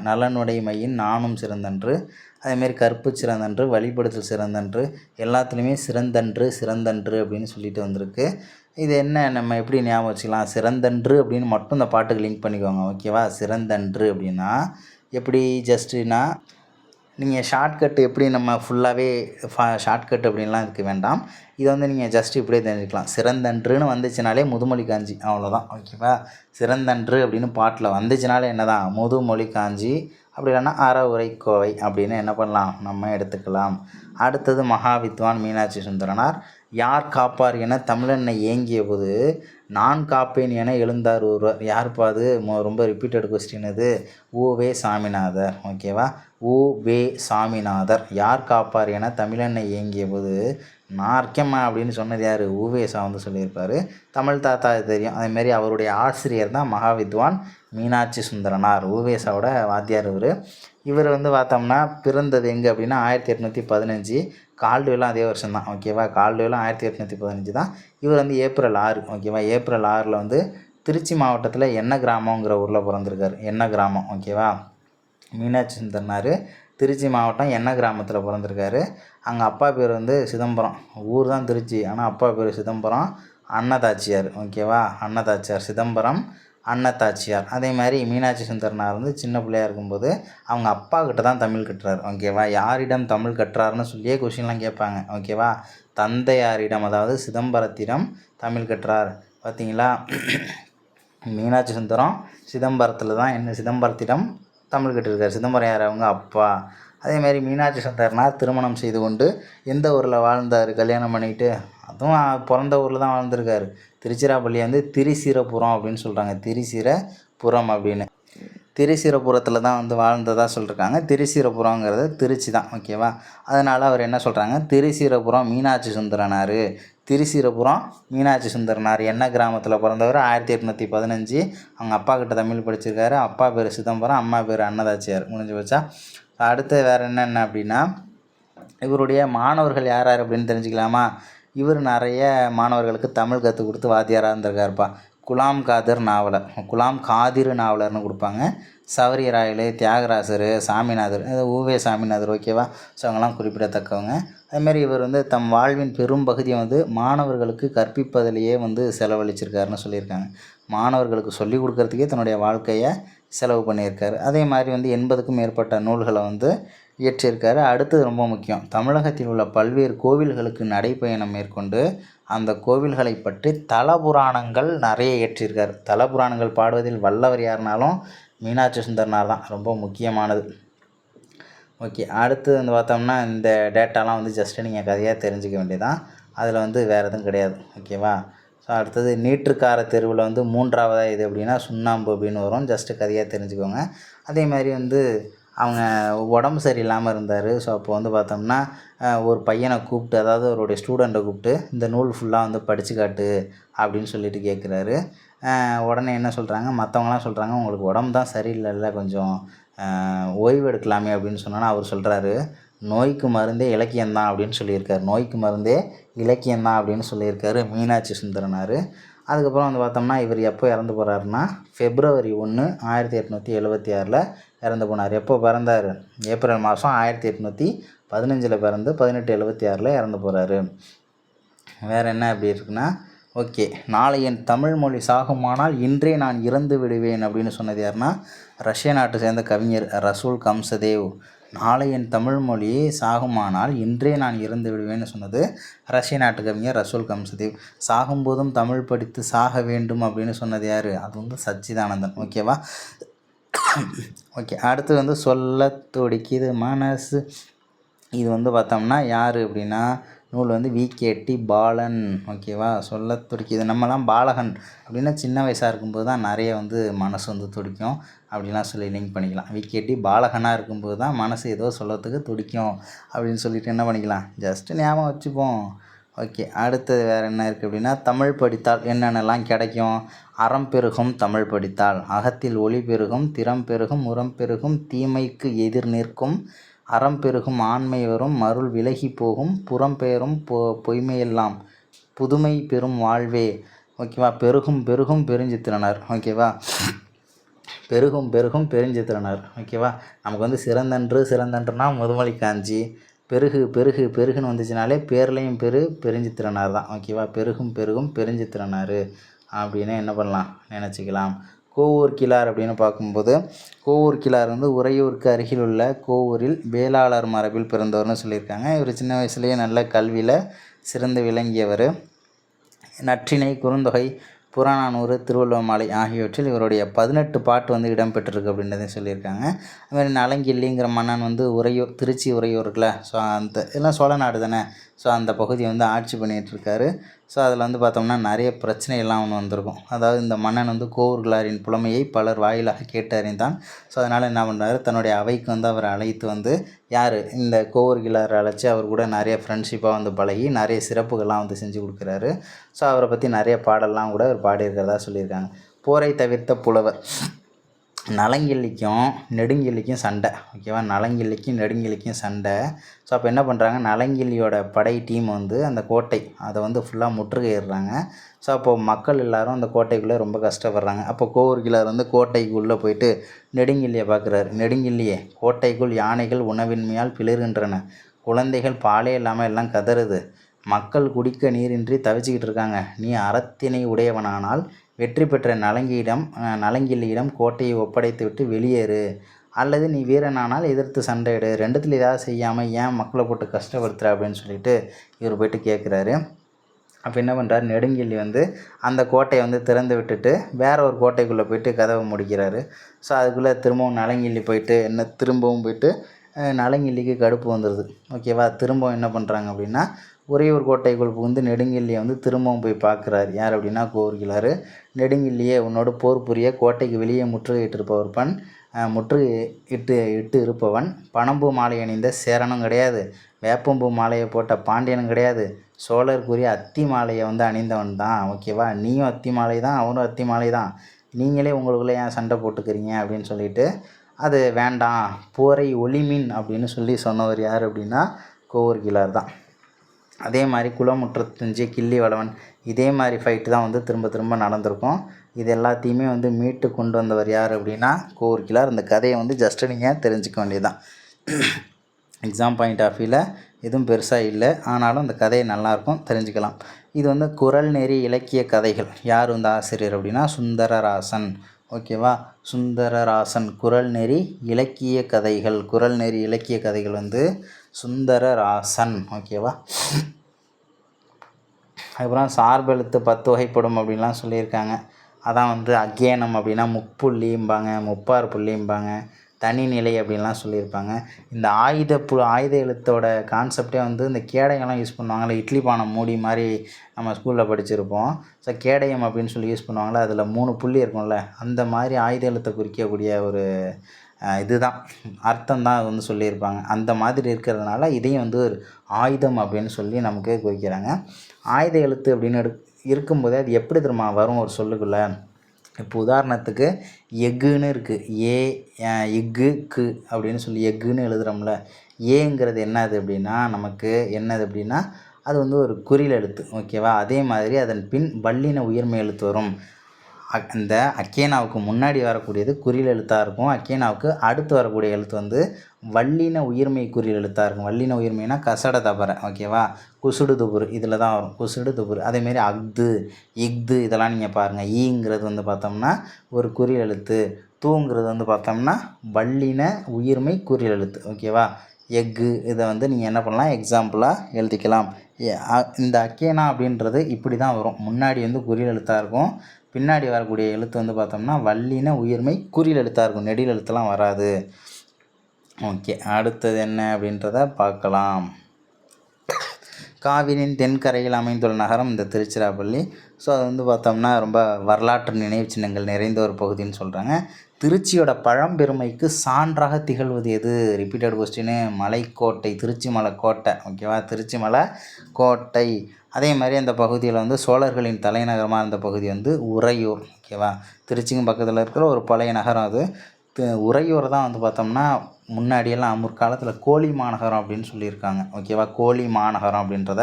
நலனுடைமையின் நாணும் சிறந்தன்று, அதேமாரி கற்பு சிறந்தன்று, வழிபடுதல் சிறந்தன்று, எல்லாத்துலேயுமே சிறந்தன்று சிறந்தன்று அப்படின்னு சொல்லிட்டு வந்திருக்கு. இது என்ன நம்ம எப்படி ஞாபகம் வச்சுக்கலாம்? சிறந்தன்று அப்படின்னு மட்டும் இந்த பாட்டுக்கு லிங்க் பண்ணிக்கோங்க. ஓகேவா? சிறந்தன்று அப்படின்னா எப்படி ஜஸ்ட்டுனா நீங்கள் ஷார்ட்கட் எப்படி நம்ம ஃபுல்லாகவே ஷார்ட்கட் அப்படின்லாம் இதுக்கு வேண்டாம். இதை வந்து நீங்கள் ஜஸ்ட் இப்படியே தெரிஞ்சுக்கலாம். சிறந்தன்றுன்னு வந்துச்சுனாலே முதுமொழி காஞ்சி, அவ்வளோதான். ஓகேவா? சிறந்தன்று அப்படின்னு பாட்டில் வந்துச்சுனாலே என்ன தான்? முதுமொழி காஞ்சி, அப்படி இல்லைன்னா அறவுரை கோவை அப்படின்னு என்ன பண்ணலாம்? நம்ம எடுத்துக்கலாம். அடுத்தது மகாவித்வான் மீனாட்சி சுந்தரனார். யார் காப்பார் என தமிழன்னை ஏங்கிய போது நான் காப்பேன் என எழுந்தார் ஒருவர். யாருப்பா அது? ரொம்ப ரிப்பீட்டட் கொஸ்டின் இது. உவே சாமிநாதர். ஓகேவா? உவே சாமிநாதர். யார் காப்பார் என தமிழன்னை ஏங்கிய போது நான் இருக்கேம்மா அப்படின்னு சொன்னது யார்? உவேசா வந்து சொல்லியிருப்பார். தமிழ் தாத்தா தெரியும். அதேமாரி அவருடைய ஆசிரியர் தான் மகாவித்வான் மீனாட்சி சுந்தரனார். உவேசாவோட வாத்தியார் இவர் வந்து பார்த்தோம்னா பிறந்தது எங்கே அப்படின்னா 1815. கால்டுவெலும் அதே வருஷம் தான். ஓகேவா? கால்டுவெலும் 1815 தான். இவர் வந்து ஏப்ரல் 6. ஓகேவா? ஏப்ரல் 6 வந்து திருச்சி மாவட்டத்தில் என்ன கிராமங்கிற ஊரில் பிறந்திருக்காரு. என்ன கிராமம். ஓகேவா? மீனாட்சி சுந்தரனார் திருச்சி மாவட்டம் என்ன கிராமத்தில் பிறந்திருக்காரு. அங்கே அப்பா பேர் வந்து சிதம்பரம். ஊர் தான் திருச்சி, ஆனால் அப்பா பேர் சிதம்பரம். அன்னதாச்சியார். ஓகேவா? அன்னதாச்சியார். சிதம்பரம் அன்னதாச்சியார். அதே மாதிரி மீனாட்சி சுந்தரனார் வந்து சின்ன பிள்ளையாக இருக்கும்போது அவங்க அப்பா கிட்ட தான் தமிழ் கற்றார். ஓகேவா? யாரிடம் தமிழ் கற்றாருன்னு சொல்லியே கொஷின்லாம் கேட்பாங்க. ஓகேவா? தந்தையாரிடம், அதாவது சிதம்பரத்திடம் தமிழ் கற்றார். பார்த்தீங்களா? மீனாட்சி சுந்தரம் சிதம்பரத்தில் தான் சிதம்பரத்திடம் தமிழ் கற்றிருக்கார். சிதம்பரம் யார்? அவங்க அப்பா. அதேமாதிரி மீனாட்சி சுந்தரனார் திருமணம் செய்து கொண்டு எந்த ஊரில் வாழ்ந்தார்? கல்யாணம் பண்ணிக்கிட்டு அதுவும் பிறந்த ஊரில் தான் வாழ்ந்திருக்காரு. திருச்சிராப்பள்ளி வந்து திரிசிரபுரம் அப்படின்னு சொல்கிறாங்க. திரிசிரபுரம் அப்படின்னு திரிசிரபுரத்தில் தான் வந்து வாழ்ந்ததாக சொல்லியிருக்காங்க. திரிசிரபுரங்கிறது திருச்சி தான். ஓகேவா? அதனால் அவர் என்ன சொல்கிறாங்க? திரிசிரபுரம் மீனாட்சி சுந்தரனார். திரிசிரபுரம் மீனாட்சி சுந்தரனார் என்ன கிராமத்தில் பிறந்தவர்? 1815. அவங்க அப்பா கிட்ட தமிழ் படிச்சிருக்காரு. அப்பா பேர் சிதம்பரம், அம்மா பேர் அன்னதாச்சியார். முடிஞ்சு வச்சா. அடுத்து வேறு என்னென்ன அப்படின்னா இவருடைய மாணவர்கள் யார் யார் அப்படின்னு தெரிஞ்சுக்கலாமா? இவர் நிறைய மாணவர்களுக்கு தமிழ் கற்றுக் கொடுத்து வாத்தியாராக இருந்திருக்காருப்பா. குலாம் காதிர் நாவலர். குலாம் காதிர் நாவலர்னு கொடுப்பாங்க. சவரியராயலு, தியாகராசர், சாமிநாதர், உவே சாமிநாதர். ஓகேவா? ஸோ அவங்கெல்லாம் குறிப்பிடத்தக்கவங்க. அதுமாரி இவர் வந்து தம் வாழ்வின் பெரும் பகுதியை வந்து மாணவர்களுக்கு கற்பிப்பதிலேயே வந்து செலவழிச்சிருக்காருன்னு சொல்லியிருக்காங்க. மாணவர்களுக்கு சொல்லிக் கொடுக்கறதுக்கே தன்னுடைய வாழ்க்கையை செலவு பண்ணியிருக்காரு. அதே மாதிரி வந்து 80க்கும் மேற்பட்ட நூல்களை வந்து இயற்றியிருக்காரு. அடுத்தது ரொம்ப முக்கியம். தமிழகத்தில் உள்ள பல்வேறு கோவில்களுக்கு நடைப்பயணம் மேற்கொண்டு அந்த கோவில்களை பற்றி தலபுராணங்கள் நிறைய இயற்றியிருக்கார். தலபுராணங்கள் பாடுவதில் வல்லவர் யாருனாலும் மீனாட்சி சுந்தரனார் தான். ரொம்ப முக்கியமானது. ஓகே. அடுத்து வந்து பார்த்தோம்னா இந்த டேட்டாலாம் வந்து ஜஸ்ட்டு நீங்கள் கதையாக தெரிஞ்சுக்க வேண்டியதான். அதில் வந்து வேறு எதுவும் கிடையாது. ஓகேவா? ஸோ அடுத்தது நீற்றுக்கார தெருவில் வந்து 3ஆவதாக இது அப்படின்னா சுண்ணாம்பு அப்படின்னு வரும். ஜஸ்ட்டு கதையாக தெரிஞ்சுக்கோங்க. அதே மாதிரி வந்து அவங்க உடம்பு சரியில்லாமல் இருந்தார். ஸோ அப்போ வந்து பார்த்தோம்னா ஒரு பையனை கூப்பிட்டு, அதாவது அவருடைய ஸ்டூடெண்ட்டை கூப்பிட்டு இந்த நூல் ஃபுல்லாக வந்து படித்து காட்டு அப்படின்னு சொல்லிட்டு கேட்குறாரு. உடனே என்ன சொல்கிறாங்க, மற்றவங்களாம் சொல்கிறாங்க உங்களுக்கு உடம்பு தான் சரியில்லைல்ல, கொஞ்சம் ஓய்வு எடுக்கலாமே அப்படின்னு சொன்னோன்னா அவர் சொல்கிறாரு நோய்க்கு மருந்தே இலக்கியம்தான் அப்படின்னு சொல்லியிருக்காரு. நோய்க்கு மருந்தே இலக்கியம்தான் அப்படின்னு சொல்லியிருக்காரு மீனாட்சி சுந்தரனார். அதுக்கப்புறம் வந்து பார்த்தோம்னா இவர் எப்போ இறந்து போகிறாருன்னா February 1, 1876 இறந்து போனார். எப்போ பிறந்தார்? ஏப்ரல் மாதம் 1815 பிறந்து 1876 இறந்து போகிறாரு. வேறு என்ன எப்படி இருக்குன்னா ஓகே, நாளை என் தமிழ் மொழி சாகுமானால் இன்றே நான் இறந்து விடுவேன் அப்படின்னு சொன்னது யாருன்னா ரஷ்ய நாட்டை சேர்ந்த கவிஞர் ரசூல் கம்சதேவ். நாளை என் தமிழ் மொழி சாகுமானால் இன்றே நான் இறந்து விடுவேன்னு சொன்னது ரஷ்ய நாட்டு கவிஞர் ரசூல் கம்சதேவ். சாகும்போதும் தமிழ் படித்து சாக வேண்டும் அப்படின்னு சொன்னது யார்? அது வந்து சச்சிதானந்தன். ஓகேவா? ஓகே. அடுத்து வந்து சொல்ல துடிக்குது மனசு. இது வந்து பார்த்தோம்னா யார் அப்படின்னா நூல் வந்து விகேடி பாலன். ஓகேவா? சொல்ல துடிக்குது. நம்மலாம் பாலகன் அப்படின்னா சின்ன வயசாக இருக்கும்போது தான் நிறைய வந்து மனசு வந்து துடிக்கும் அப்படின்லாம் சொல்லி லிங்க் பண்ணிக்கலாம். விகேடி பாலகனாக இருக்கும்போது தான் மனசு ஏதோ சொல்லத்துக்கு துடிக்கும் அப்படின்னு சொல்லிட்டு என்ன பண்ணிக்கலாம், ஜஸ்ட்டு ஞாபகம் வச்சுப்போம். ஓகே. அடுத்தது வேறு என்ன இருக்குது அப்படின்னா தமிழ் படித்தால் என்னென்னலாம் கிடைக்கும்? அறம் பெருகும் தமிழ் படித்தால், அகத்தில் ஒளி பெருகும், திறம் பெருகும், உரம் பெருகும், தீமைக்கு எதிர் நிற்கும், அறம் பெருகும், ஆண்மை வரும், மருள் விலகி போகும், புறம் பெயரும் பொய்மையெல்லாம் புதுமை பெரும் வாழ்வே ஓகேவா. பெருகும் பெருகும் பெருஞ்சித்திரனார் ஓகேவா. பெருகும் பெருகும் பெருஞ்சித்திரனார் ஓகேவா. நமக்கு வந்து சிறந்தன்று சிறந்தன்றுனா முதுமொழி காஞ்சி, பெருகு பெருகு பெருகுன்னு வந்துச்சுனாலே பேர்லையும் பெருஞ்சித்திரனார் தான் ஓகேவா. பெருகும் பெருகும் பெருஞ்சித்திரனார் அப்படின்னு என்ன பண்ணலாம் நினச்சிக்கலாம். கோவூர் கிழார் அப்படின்னு பார்க்கும்போது கோவூர் கிழார் வந்து உறையூருக்கு அருகில் உள்ள கோவூரில் வேளாளர் மரபில் பிறந்தவர்னு சொல்லியிருக்காங்க. இவர் சின்ன வயசுலேயே நல்ல கல்வியில் சிறந்து விளங்கியவர். நற்றிணை, குறுந்தொகை, புறநானூறு, திருவள்ளுவர் மாலை ஆகியவற்றில் இவருடைய 18 பாட்டு வந்து இடம்பெற்றிருக்கு அப்படின்றதையும் சொல்லியிருக்காங்க. அதுமாதிரி நலங்கிள்ளிங்கிற மன்னன் வந்து உறையூர், திருச்சி உறையூர் இருக்குல்ல, ஸோ அந்த இதெல்லாம் சோழ நாடு தானே, ஸோ அந்த பகுதியை வந்து ஆட்சி பண்ணிகிட்ருக்காரு. ஸோ அதில் வந்து பார்த்தோம்னா நிறைய பிரச்சனைகள்லாம் ஒன்று வந்திருக்கும். அதாவது இந்த மன்னன் வந்து கோவூர் கிழாரின் புலமையை பலர் வாயிலாக கேட்டு அறிந்தான். ஸோ அதனால் என்ன பண்ணுறாரு, தன்னுடைய அவைக்கு வந்து அவரை அழைத்து வந்து யார் இந்த கோவூர் கிழாரை அழைச்சி அவர் கூட நிறைய ஃப்ரெண்ட்ஷிப்பாக வந்து பழகி நிறைய சிறப்புகள்லாம் வந்து செஞ்சு கொடுக்குறாரு. ஸோ அவரை பற்றி நிறைய பாடல்லாம் கூட அவர் பாடியிருக்கிறதா சொல்லியிருக்காங்க. போரை தவிர்த்த புலவர். நலங்கிள்ளிக்கும் நெடுங்கிள்ளிக்கும் சண்டை ஓகேவா. நலங்கிள்ளிக்கும் நெடுங்கிள்ளிக்கும் சண்டை. ஸோ அப்போ என்ன பண்ணுறாங்க, நலங்கிள்ளியோட படை டீம் வந்து அந்த கோட்டை அதை வந்து ஃபுல்லாக முற்றுகையிடுறாங்க. ஸோ அப்போது மக்கள் எல்லோரும் அந்த கோட்டைக்குள்ளே ரொம்ப கஷ்டப்படுறாங்க. அப்போ கோவூர் கிழார் வந்து கோட்டைக்குள்ளே போயிட்டு நெடுங்கிள்ளியை பார்க்குறாரு. நெடுங்கிள்ளியே, கோட்டைக்குள் யானைகள் உணவின்மையால் பிளர்கின்றன, குழந்தைகள் பாலே இல்லாமல் எல்லாம் கதறுது, மக்கள் குடிக்க நீரின்றி தவிச்சிக்கிட்டு இருக்காங்க. நீ அறத்தினை உடையவனானால் வெற்றி பெற்ற நலங்கிள்ளியிடம் கோட்டையை ஒப்படைத்து விட்டு வெளியேறு, அல்லது நீ வீரனானால் எதிர்த்து சண்டையிடு, ரெண்டுத்தில் ஏதாவது செய்யாமல் ஏன் மக்களை போட்டு கஷ்டப்படுத்துகிற அப்படின்னு சொல்லிட்டு இவர் போயிட்டு கேட்குறாரு. அப்போ என்ன பண்ணுறாரு, நெடுங்கிள்ளி வந்து அந்த கோட்டையை வந்து திறந்து விட்டுட்டு வேற ஒரு கோட்டைக்குள்ளே போயிட்டு கதவை முடிக்கிறாரு. ஸோ அதுக்குள்ளே திரும்பவும் நலங்கிள்ளி போயிட்டு திரும்பவும் போயிட்டு நலங்கிள்ளிக்கு கடுப்பு வந்துடுது ஓகேவா. திரும்பவும் என்ன பண்ணுறாங்க அப்படின்னா, ஒரே ஒரு கோட்டைக்குள் புகுந்து நெடுங்கிள்ளியை வந்து திரும்பவும் போய் பார்க்குறாரு. யார் அப்படின்னா கோவூர் கிழார். நெடுங்கிள்ளியே, உன்னோட போர் புரிய கோட்டைக்கு வெளியே முற்றுகையிட்டிருப்பவன் இட்டு இருப்பவன் பனம்பூ மாலை அணிந்த சேரனும் கிடையாது, வேப்பம்பூ மாலையை போட்ட பாண்டியனும் கிடையாது, சோழருக்குரிய அத்தி மாலையை வந்து அணிந்தவன் தான் ஓகேவா. நீயும் அத்தி மாலை தான், அவனும் அத்தி மாலை தான், நீங்களே உங்களுக்குள்ளே ஏன் சண்டை போட்டுக்கிறீங்க அப்படின்னு சொல்லிட்டு, அது வேண்டாம், போரை ஒளிமின் அப்படின்னு சொல்லி சொன்னவர் யார் அப்படின்னா கோவூர் கிழார் தான். அதே மாதிரி குளமுற்றத்துஞ்சி கிள்ளி வளவன் இதே மாதிரி ஃபைட்டு தான் வந்து திரும்ப திரும்ப நடந்திருக்கும். இது எல்லாத்தையுமே வந்து மீட்டு கொண்டு வந்தவர் யார் அப்படின்னா கோவூர் கிழார். இந்த கதையை வந்து ஜஸ்ட்டு நீங்கள் தெரிஞ்சுக்க வேண்டியதுதான். எக்ஸாம் பாயிண்ட் ஆஃப் வியூவில் எதுவும் பெருசாக இல்லை, ஆனாலும் இந்த கதையை நல்லாயிருக்கும், தெரிஞ்சுக்கலாம். இது வந்து குறள் நெறி இலக்கிய கதைகள். யார் வந்து ஆசிரியர் அப்படின்னா சுந்தரராசன் ஓகேவா. சுந்தரராசன். குறள் நெறி இலக்கிய கதைகள். குறள் நெறி இலக்கிய கதைகள் வந்து சுந்தரராசன் ஓகேவா. அதுக்கப்புறம் சார்பெழுத்து 10 வகைப்படும் அப்படின்லாம் சொல்லியிருக்காங்க. அதான் வந்து அக்கேனம் அப்படின்னா முப்புள்ளிம்பாங்க, முப்பார் புள்ளிம்பாங்க, தனிநிலை அப்படின்லாம் சொல்லியிருப்பாங்க. இந்த ஆயுத எழுத்தோட கான்செப்டே வந்து இந்த கேடயம்லாம் யூஸ் பண்ணுவாங்கள்ல, இட்லி பானை மூடி மாதிரி நம்ம ஸ்கூலில் படிச்சிருப்போம். ஸோ கேடயம் அப்படின்னு சொல்லி யூஸ் பண்ணுவாங்களே, அதில் 3 புள்ளி இருக்கும்ல, அந்த மாதிரி ஆயுத எழுத்தை குறிக்கக்கூடிய ஒரு இதுதான் அர்த்தம் தான் அது வந்து சொல்லியிருப்பாங்க. அந்த மாதிரி இருக்கிறதுனால இதையும் வந்து ஒரு ஆயுதம் அப்படின்னு சொல்லி நமக்கு குறிக்கிறாங்க. ஆயுத எழுத்து அப்படின்னு இருக்கும்போதே அது எப்படி தெரியுமா வரும் ஒரு சொல்லுக்குள்ளே. இப்போ உதாரணத்துக்கு எக்குன்னு இருக்குது, எக்கு கு அப்படின்னு சொல்லி எக்குன்னு எழுதுகிறோம்ல, ஏங்கிறது என்னது அப்படின்னா நமக்கு என்னது அப்படின்னா அது வந்து ஒரு குறில் எழுத்து ஓகேவா. அதே மாதிரி அதன் பின் வல்லின உயிர்மை எழுத்து வரும். அந்த அக்கேனாவுக்கு முன்னாடி வரக்கூடியது குறில் எழுத்தாக இருக்கும், அக்கேனாவுக்கு அடுத்து வரக்கூடிய எழுத்து வந்து வல்லின உயிர்மை குறில் எழுத்தாக இருக்கும். வல்லின உயிர்மைனா கசட தபரை ஓகேவா. குசுடு துபுரு இதில் தான் வரும், குசுடு துபுரு. அதேமாரி அஃது இஃது இதெல்லாம் நீங்கள் பாருங்கள். ஈங்கிறது வந்து பார்த்தோம்னா ஒரு குறில் எழுத்து, தூங்கிறது வந்து பார்த்தோம்னா வல்லின உயிர்மை குறில் எழுத்து ஓகேவா. எக்கு இதை வந்து நீங்கள் என்ன பண்ணலாம், எக்ஸாம்பிளாக எழுதிக்கலாம். இந்த அக்கேனா அப்படின்றது இப்படி தான் வரும். முன்னாடி வந்து குறில் எழுத்தாக இருக்கும், பின்னாடி வரக்கூடிய எழுத்து வந்து பார்த்தோம்னா வல்லின உயிர்மை குறில் எழுத்தாக இருக்கும், நெடில் எழுத்துலாம் வராது. ஓகே, அடுத்தது என்ன அப்படின்றத பார்க்கலாம். காவிரியின் தென்கரையில் அமைந்துள்ள நகரம் இந்த திருச்சிராப்பள்ளி. ஸோ அது வந்து பார்த்தோம்னா ரொம்ப வரலாற்று நினைவு சின்னங்கள் நிறைந்த ஒரு பகுதின்னு சொல்கிறாங்க. திருச்சியோட பழம்பெருமைக்கு சான்றாக திகழ்வது எது? Repeated question. மலைக்கோட்டை, திருச்சி மலை கோட்டை ஓகேவா, திருச்சி மலை கோட்டை. அதே மாதிரி அந்த பகுதியில் வந்து சோழர்களின் தலைநகரமாக இருந்த பகுதி வந்து உறையூர் ஓகேவா. திருச்சிக்கும் பக்கத்தில் இருக்கிற ஒரு பழைய நகரம் அது. உறையூரை தான் வந்து பார்த்தோம்னா முன்னாடியெல்லாம் முற்காலத்தில் கோழி மாநகரம் அப்படின்னு சொல்லியிருக்காங்க. ஓகேவா, கோழி மாநகரம் அப்படின்றத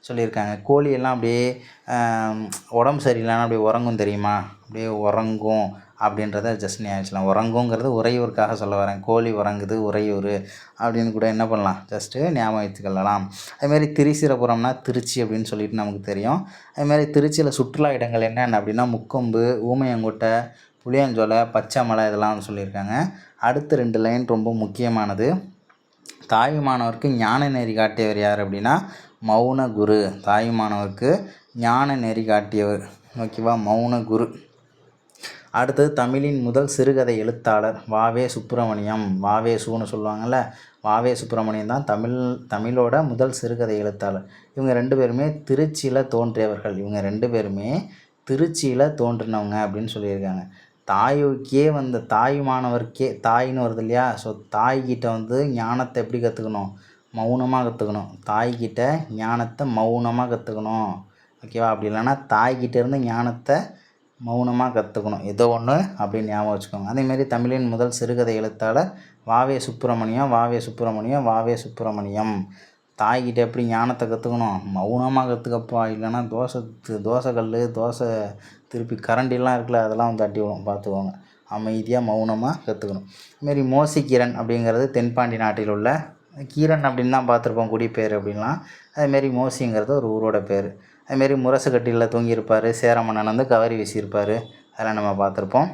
சொல்லியிருக்காங்க. கோழியெல்லாம் அப்படியே உடம்பு சரியில்லைன்னா அப்படியே உறங்கும் தெரியுமா, அப்படியே உறங்கும் அப்படின்றத ஜஸ்ட் ஞாபகம். உறங்குங்கிறது உறையூருக்காக சொல்ல வரேன். கோழி உறங்குது உறையூர் அப்படின்னு கூட என்ன பண்ணலாம், ஜஸ்ட்டு ஞாபகம் வச்சுக்கலாம். அதுமாரி திரிசிரபுரம்னா திருச்சி அப்படின்னு சொல்லிட்டு நமக்கு தெரியும். அதுமாதிரி திருச்சியில் சுற்றுலா இடங்கள் என்னென்ன அப்படின்னா முக்கொம்பு, ஊமையங்கோட்டை, புளியாஞ்சோலை, பச்சைமலை இதெல்லாம் வந்து சொல்லியிருக்காங்க. அடுத்த 2 லைன் ரொம்ப முக்கியமானது. தாயுமானவருக்கு ஞான நெறி காட்டியவர் யார் அப்படின்னா மௌன குரு. தாயுமானவருக்கு ஞான நெறி காட்டியவர். ஓகேவா, மௌன குரு. அடுத்தது தமிழின் முதல் சிறுகதை எழுத்தாளர் வாவே சுப்பிரமணியம். வாவேசுன்னு சொல்லுவாங்கள்ல, வாவே சுப்பிரமணியம் தான் தமிழோட முதல் சிறுகதை எழுத்தாளர். இவங்க 2 பேருமே திருச்சியில் தோன்றியவர்கள். இவங்க 2 பேருமே திருச்சியில் தோன்றினவங்க அப்படின்னு சொல்லியிருக்காங்க. தாய்க்கே வந்து தாயுமானவருக்கே தாயின்னு வருது இல்லையா, ஸோ தாய்கிட்ட வந்து ஞானத்தை எப்படி கற்றுக்கணும், மௌனமாக கற்றுக்கணும். தாய்கிட்ட ஞானத்தை மௌனமாக கற்றுக்கணும். ஓகேவா, அப்படி இல்லைன்னா தாய்கிட்டேருந்து ஞானத்தை மௌனமாக கற்றுக்கணும். ஏதோ ஒன்று அப்படின்னு ஞாபகம் வச்சுக்கோங்க. அதேமாரி தமிழின் முதல் சிறுகதை எழுத்தாளர் வாவே சுப்பிரமணியம். வாவே சுப்பிரமணியம். வாவே சுப்பிரமணியம். தாய்கிட்ட எப்படி ஞானத்தை கற்றுக்கணும், மௌனமாக கற்றுக்கப்பா, இல்லைன்னா தோசைக்கல் தோசை திருப்பி கரண்டிலாம் இருக்குல்ல, அதெல்லாம் வந்து தட்டி விடும், பார்த்துக்கோங்க. அமைதியாக மௌனமாக கற்றுக்கணும். இதுமாரி மோசிகீரன் அப்படிங்கிறது தென்பாண்டி நாட்டில் உள்ள கீரன் அப்படின்னு தான் பார்த்துருப்போம் குடிப்பேர் அப்படின்லாம். அதுமாரி மோசிங்கிறது ஒரு ஊரோட பேர். அதுமாரி முரசு கட்டியில் தூங்கியிருப்பார். சேர மன்னன் வந்து கவரி வீசியிருப்பார். அதெல்லாம் நம்ம பார்த்துருப்போம்.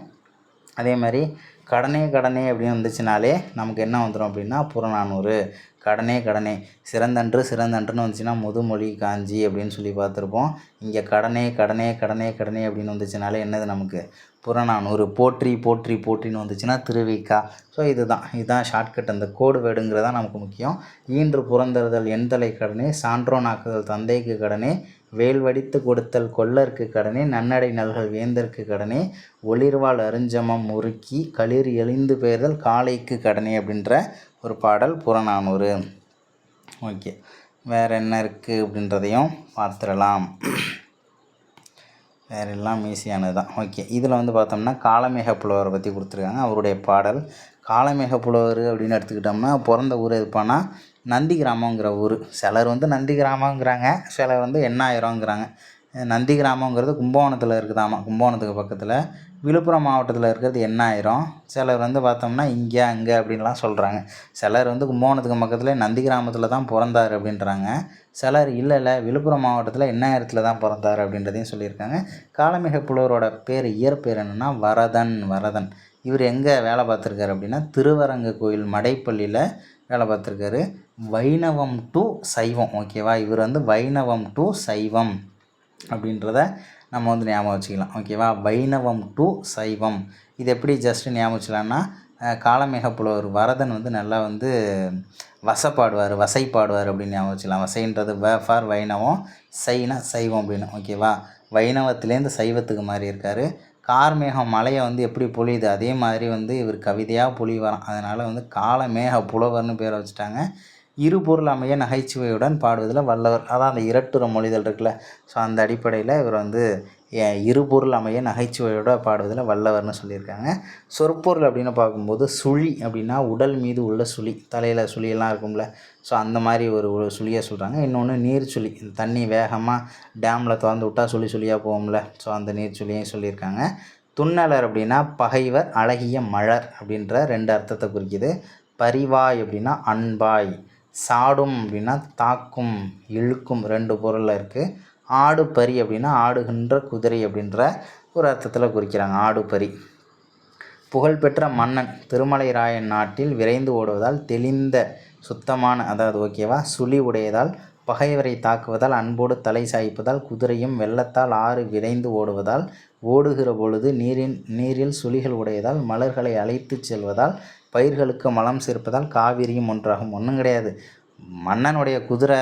அதே மாதிரி கடனே கடனே அப்படின்னு வந்துச்சுனாலே நமக்கு என்ன வந்துடும் அப்படின்னா புறநானூறு. கடனே கடனே, சிறந்தன்று சிறந்தன்றுன்னு வந்துச்சுன்னா முதுமொழி காஞ்சி அப்படின்னு சொல்லி பார்த்துருப்போம். இங்கே கடனே கடனே கடனே கடனே அப்படின்னு வந்துச்சுனாலே என்னது நமக்கு புறநானூறு. போற்றி போற்றி போற்றின்னு வந்துச்சுன்னா திருவிக்கா. ஸோ இதுதான் ஷார்ட்கட். அந்த கோடு வேர்டுங்கிறதான் நமக்கு முக்கியம். ஈன்று புறந்தறுதல் எண்தலை கடனே, சான்றோனாக்குதல் தந்தைக்கு கடனே, வேல் வடித்து கொடுத்தல் கொல்லருக்கு கடனே, நன்னடை நல்கல் வேந்தருக்கு கடனே, ஒளிர்வாள் அருஞ்சமம் முறுக்கி களிர் எழிந்து பெயர்தல் காளைக்கு கடனே அப்படின்ற ஒரு பாடல் புறநானூறு. ஓகே, வேறு என்ன இருக்குது அப்படின்றதையும் பார்த்துடலாம். வேறு எல்லாம் ஈஸியானது தான். ஓகே, இதில் வந்து பார்த்தோம்னா காளமேக புலவரை பற்றி கொடுத்துருக்காங்க. அவருடைய பாடல். காளமேக புலவர் அப்படின்னு எடுத்துக்கிட்டோம்னா பிறந்த ஊர் எதுப்பானா நந்தி கிராமங்கிற ஊர். சிலர் வந்து நந்தி கிராமங்கிறாங்க, சிலர் வந்து எண்ணாயிரங்கிறாங்க. நந்தி கிராமங்கிறது கும்பகோணத்தில் இருக்குதாமா. கும்பகோணத்துக்கு பக்கத்தில். விழுப்புரம் மாவட்டத்தில் இருக்கிறது எண்ணாயிரம். சிலர் வந்து பார்த்தோம்னா இங்கே அங்கே அப்படின்லாம் சொல்கிறாங்க. சிலர் வந்து கும்பகோணத்துக்கு பக்கத்தில் நந்தி கிராமத்தில் தான் பிறந்தார் அப்படின்றாங்க. சிலர் இல்லை விழுப்புரம் மாவட்டத்தில் எண்ணாயிரத்தில் தான் பிறந்தார் அப்படின்றதையும் சொல்லியிருக்காங்க. காளமேக புலவரோட பேர் இயற்பேர் என்னென்னா வரதன். இவர் எங்கே வேலை பார்த்துருக்காரு அப்படின்னா திருவரங்க கோயில் மடைப்பள்ளியில் வேலை பார்த்துருக்காரு. வைணவம் டு சைவம். ஓகேவா, இவர் வந்து வைணவம் டு சைவம் அப்படின்றத நம்ம வந்து ஞாபகம் வச்சுக்கலாம். ஓகேவா, வைணவம் டு சைவம். இது எப்படி ஜஸ்ட்டு ஞாபகம் வச்சுக்கலான்னா காளமேக புலவர் வரதன் வந்து நல்லா வந்து வசை பாடுவார் அப்படின்னு ஞாபகம் வச்சுக்கலாம். வசைன்றது ஃபார் வைணவம், சைனா சைவம் அப்படின்னு. ஓகேவா, வைணவத்துலேருந்து சைவத்துக்கு மாறி இருக்கார். கார்மேகம் மலையை வந்து எப்படி பொழியுது அதே மாதிரி வந்து இவர் கவிதையாக பொழிவாராம். அதனால் வந்து காளமேக புலவர்னு பேரை வச்சுட்டாங்க. இருபொருள் அமைய நகைச்சுவையுடன் பாடுவதில் வல்லவர். அதான் அந்த இரட்டுற மொழிதல் இருக்குல்ல, ஸோ அந்த அடிப்படையில் இவர் வந்து இருபொருள் அமைய நகைச்சுவையோட பாடுவதில் வல்லவர்னு சொல்லியிருக்காங்க. சொற்பொருள் அப்படின்னு பார்க்கும்போது சுழி அப்படின்னா உடல் மீது உள்ள சுழி, தலையில் சுழியெல்லாம் இருக்கும்ல, ஸோ அந்த மாதிரி ஒரு சுழியை சொல்கிறாங்க. இன்னொன்று நீர்ச்சுழி, தண்ணி வேகமாக டேமில் திறந்து விட்டால் சுழியாக போகும்ல, ஸோ அந்த நீர்ச்சுழியையும் சொல்லியிருக்காங்க. துன்னலர் அப்படின்னா பகைவர் அழகிய மலர் அப்படின்ற 2 அர்த்தத்தை குறிக்குது. பரிவாய் அப்படின்னா அன்பாய். சாடும் அப்படின்னா தாக்கும் இழுக்கும் 2 பொருளில் இருக்குது. ஆடு பரி அப்படின்னா ஆடுகின்ற குதிரை அப்படின்ற ஒரு அர்த்தத்தில் குறிக்கிறாங்க. ஆடு பரி. புகழ்பெற்ற மன்னன் திருமலைராயன் நாட்டில் விரைந்து ஓடுவதால் தெளிந்த சுத்தமான அதாவது ஓகேவா சுழி உடையதால் பகைவரை தாக்குவதால் அன்போடு தலை சாய்ப்பதால் குதிரையும் வெள்ளத்தால் ஆறு விரைந்து ஓடுவதால் ஓடுகிற பொழுது நீரில் சுழிகள் உடையதால் மலர்களை அழைத்து செல்வதால் பயிர்களுக்கு மலம் சேர்ப்பதால் காவிரியும் ஒன்றாகும். ஒன்றும் கிடையாது, மன்னனுடைய குதிரை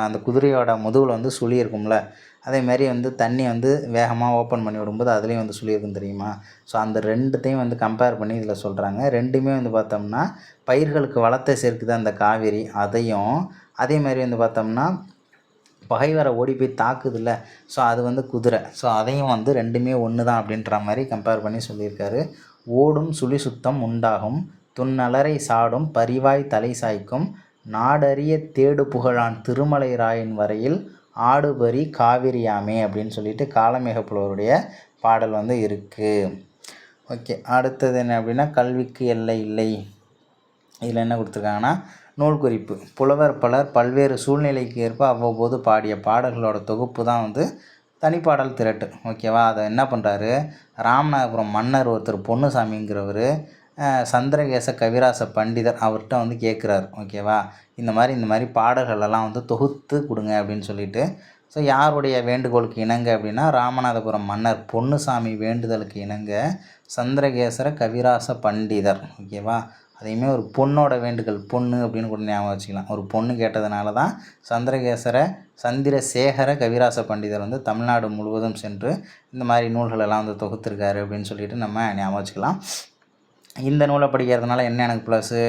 அந்த குதிரையோட முதுகில் வந்து சுழி இருக்கும்ல, அதேமாரி வந்து தண்ணி வந்து வேகமாக ஓப்பன் பண்ணி விடும்போது அதுலேயும் வந்து சுழி இருக்கும் தெரியுமா. ஸோ அந்த 2த்தையும் வந்து கம்பேர் பண்ணி இதில் சொல்கிறாங்க. 2மே வந்து பார்த்தோம்னா பயிர்களுக்கு வளத்தை சேர்க்குது அந்த காவிரி, அதையும் அதேமாதிரி வந்து பார்த்தோம்னா பகைவரை ஓடி போய் தாக்குதில்ல, ஸோ அது வந்து குதிரை. ஸோ அதையும் வந்து 2மே ஒன்று தான் அப்படின்ற மாதிரி கம்பேர் பண்ணி சொல்லியிருக்காரு. ஓடும் சுழி சுத்தம் உண்டாகும் துன்னலரை சாடும் பரிவாய் தலை சாய்க்கும் நாடறிய தேடு புகழான் திருமலை ராயன் வரையில் ஆடுபரி காவிரியாமே அப்படின்னு சொல்லிட்டு காளமேக புலவருடைய பாடல் வந்து இருக்குது. ஓகே, அடுத்தது என்ன அப்படின்னா கல்விக்கு எல்லை இல்லை. இதில் என்ன கொடுத்துருக்காங்கன்னா நூல் குறிப்பு. புலவர் பலர் பல்வேறு சூழ்நிலைக்கு ஏற்ப அவ்வப்போது பாடிய பாடல்களோட தொகுப்பு தான் வந்து தனிப்பாடல் திரட்டு. ஓகேவா, அதை என்ன பண்ணுறாரு, ராமநாதபுரம் மன்னர் ஒருத்தர் பொன்னுசாமிங்கிறவர் சந்திரகேச கவிராச பண்டிதர் அவர்கிட்ட வந்து கேட்குறாரு. ஓகேவா, இந்த மாதிரி பாடல்களெல்லாம் வந்து தொகுத்து கொடுங்க அப்படின்னு சொல்லிட்டு. ஸோ யாருடைய வேண்டுகோளுக்கு இணங்க அப்படின்னா ராமநாதபுரம் மன்னர் பொன்னுசாமி வேண்டுதலுக்கு இணங்க சந்திரகேசர கவிராச பண்டிதர். ஓகேவா, அதையுமே ஒரு பொண்ணோட வேண்டுதல், பொண்ணு அப்படின்னு கூட ஞாபகம் வச்சுக்கலாம். ஒரு பொண்ணு கேட்டதுனால தான் சந்திரசேகர கவிராச பண்டிதர் வந்து தமிழ்நாடு முழுவதும் சென்று இந்த மாதிரி நூல்களெல்லாம் வந்து தொகுத்திருக்காரு அப்படின்னு சொல்லிட்டு நம்ம ஞாபகம் வச்சுக்கலாம். இந்த நூலை படிக்கிறதுனால என்ன எனக்கு ப்ளஸ்ஸு,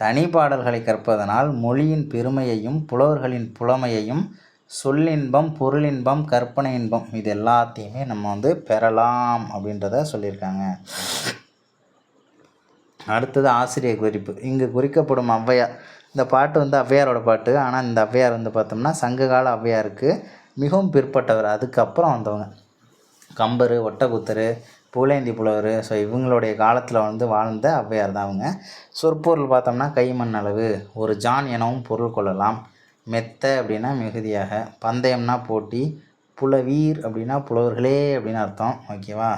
தனி பாடல்களை கற்பதனால் மொழியின் பெருமையையும் புலவர்களின் புலமையையும் சொல்லின்பம் பொருளின்பம் கற்பனை இன்பம் இது எல்லாத்தையுமே நம்ம வந்து பெறலாம் அப்படின்றத சொல்லியிருக்காங்க. அடுத்தது ஆசிரியர் குறிப்பு. இங்கு குறிக்கப்படும் ஔவையார், இந்த பாட்டு வந்து ஔவையாரோட பாட்டு. ஆனால் இந்த ஔவையார் வந்து பார்த்தோம்னா சங்ககால ஔவையாருக்கு மிகவும் பிற்பட்டவர், அதுக்கப்புறம் வந்தவங்க. கம்பர், ஒட்டக்கூத்தர், பூலேந்தி புலவர், ஸோ இவங்களுடைய காலத்தில் வந்து வாழ்ந்த ஔவையார் தான் அவங்க. சொற்பொருள் பார்த்தோம்னா கைமண் அளவு, ஒரு ஜான் எனவும் பொருள் கொள்ளலாம். மெத்த அப்படின்னா மிகுதியாக, பந்தயம்னா போட்டி, புலவீர் அப்படின்னா புலவர்களே அப்படின்னு அர்த்தம். ஓகேவா,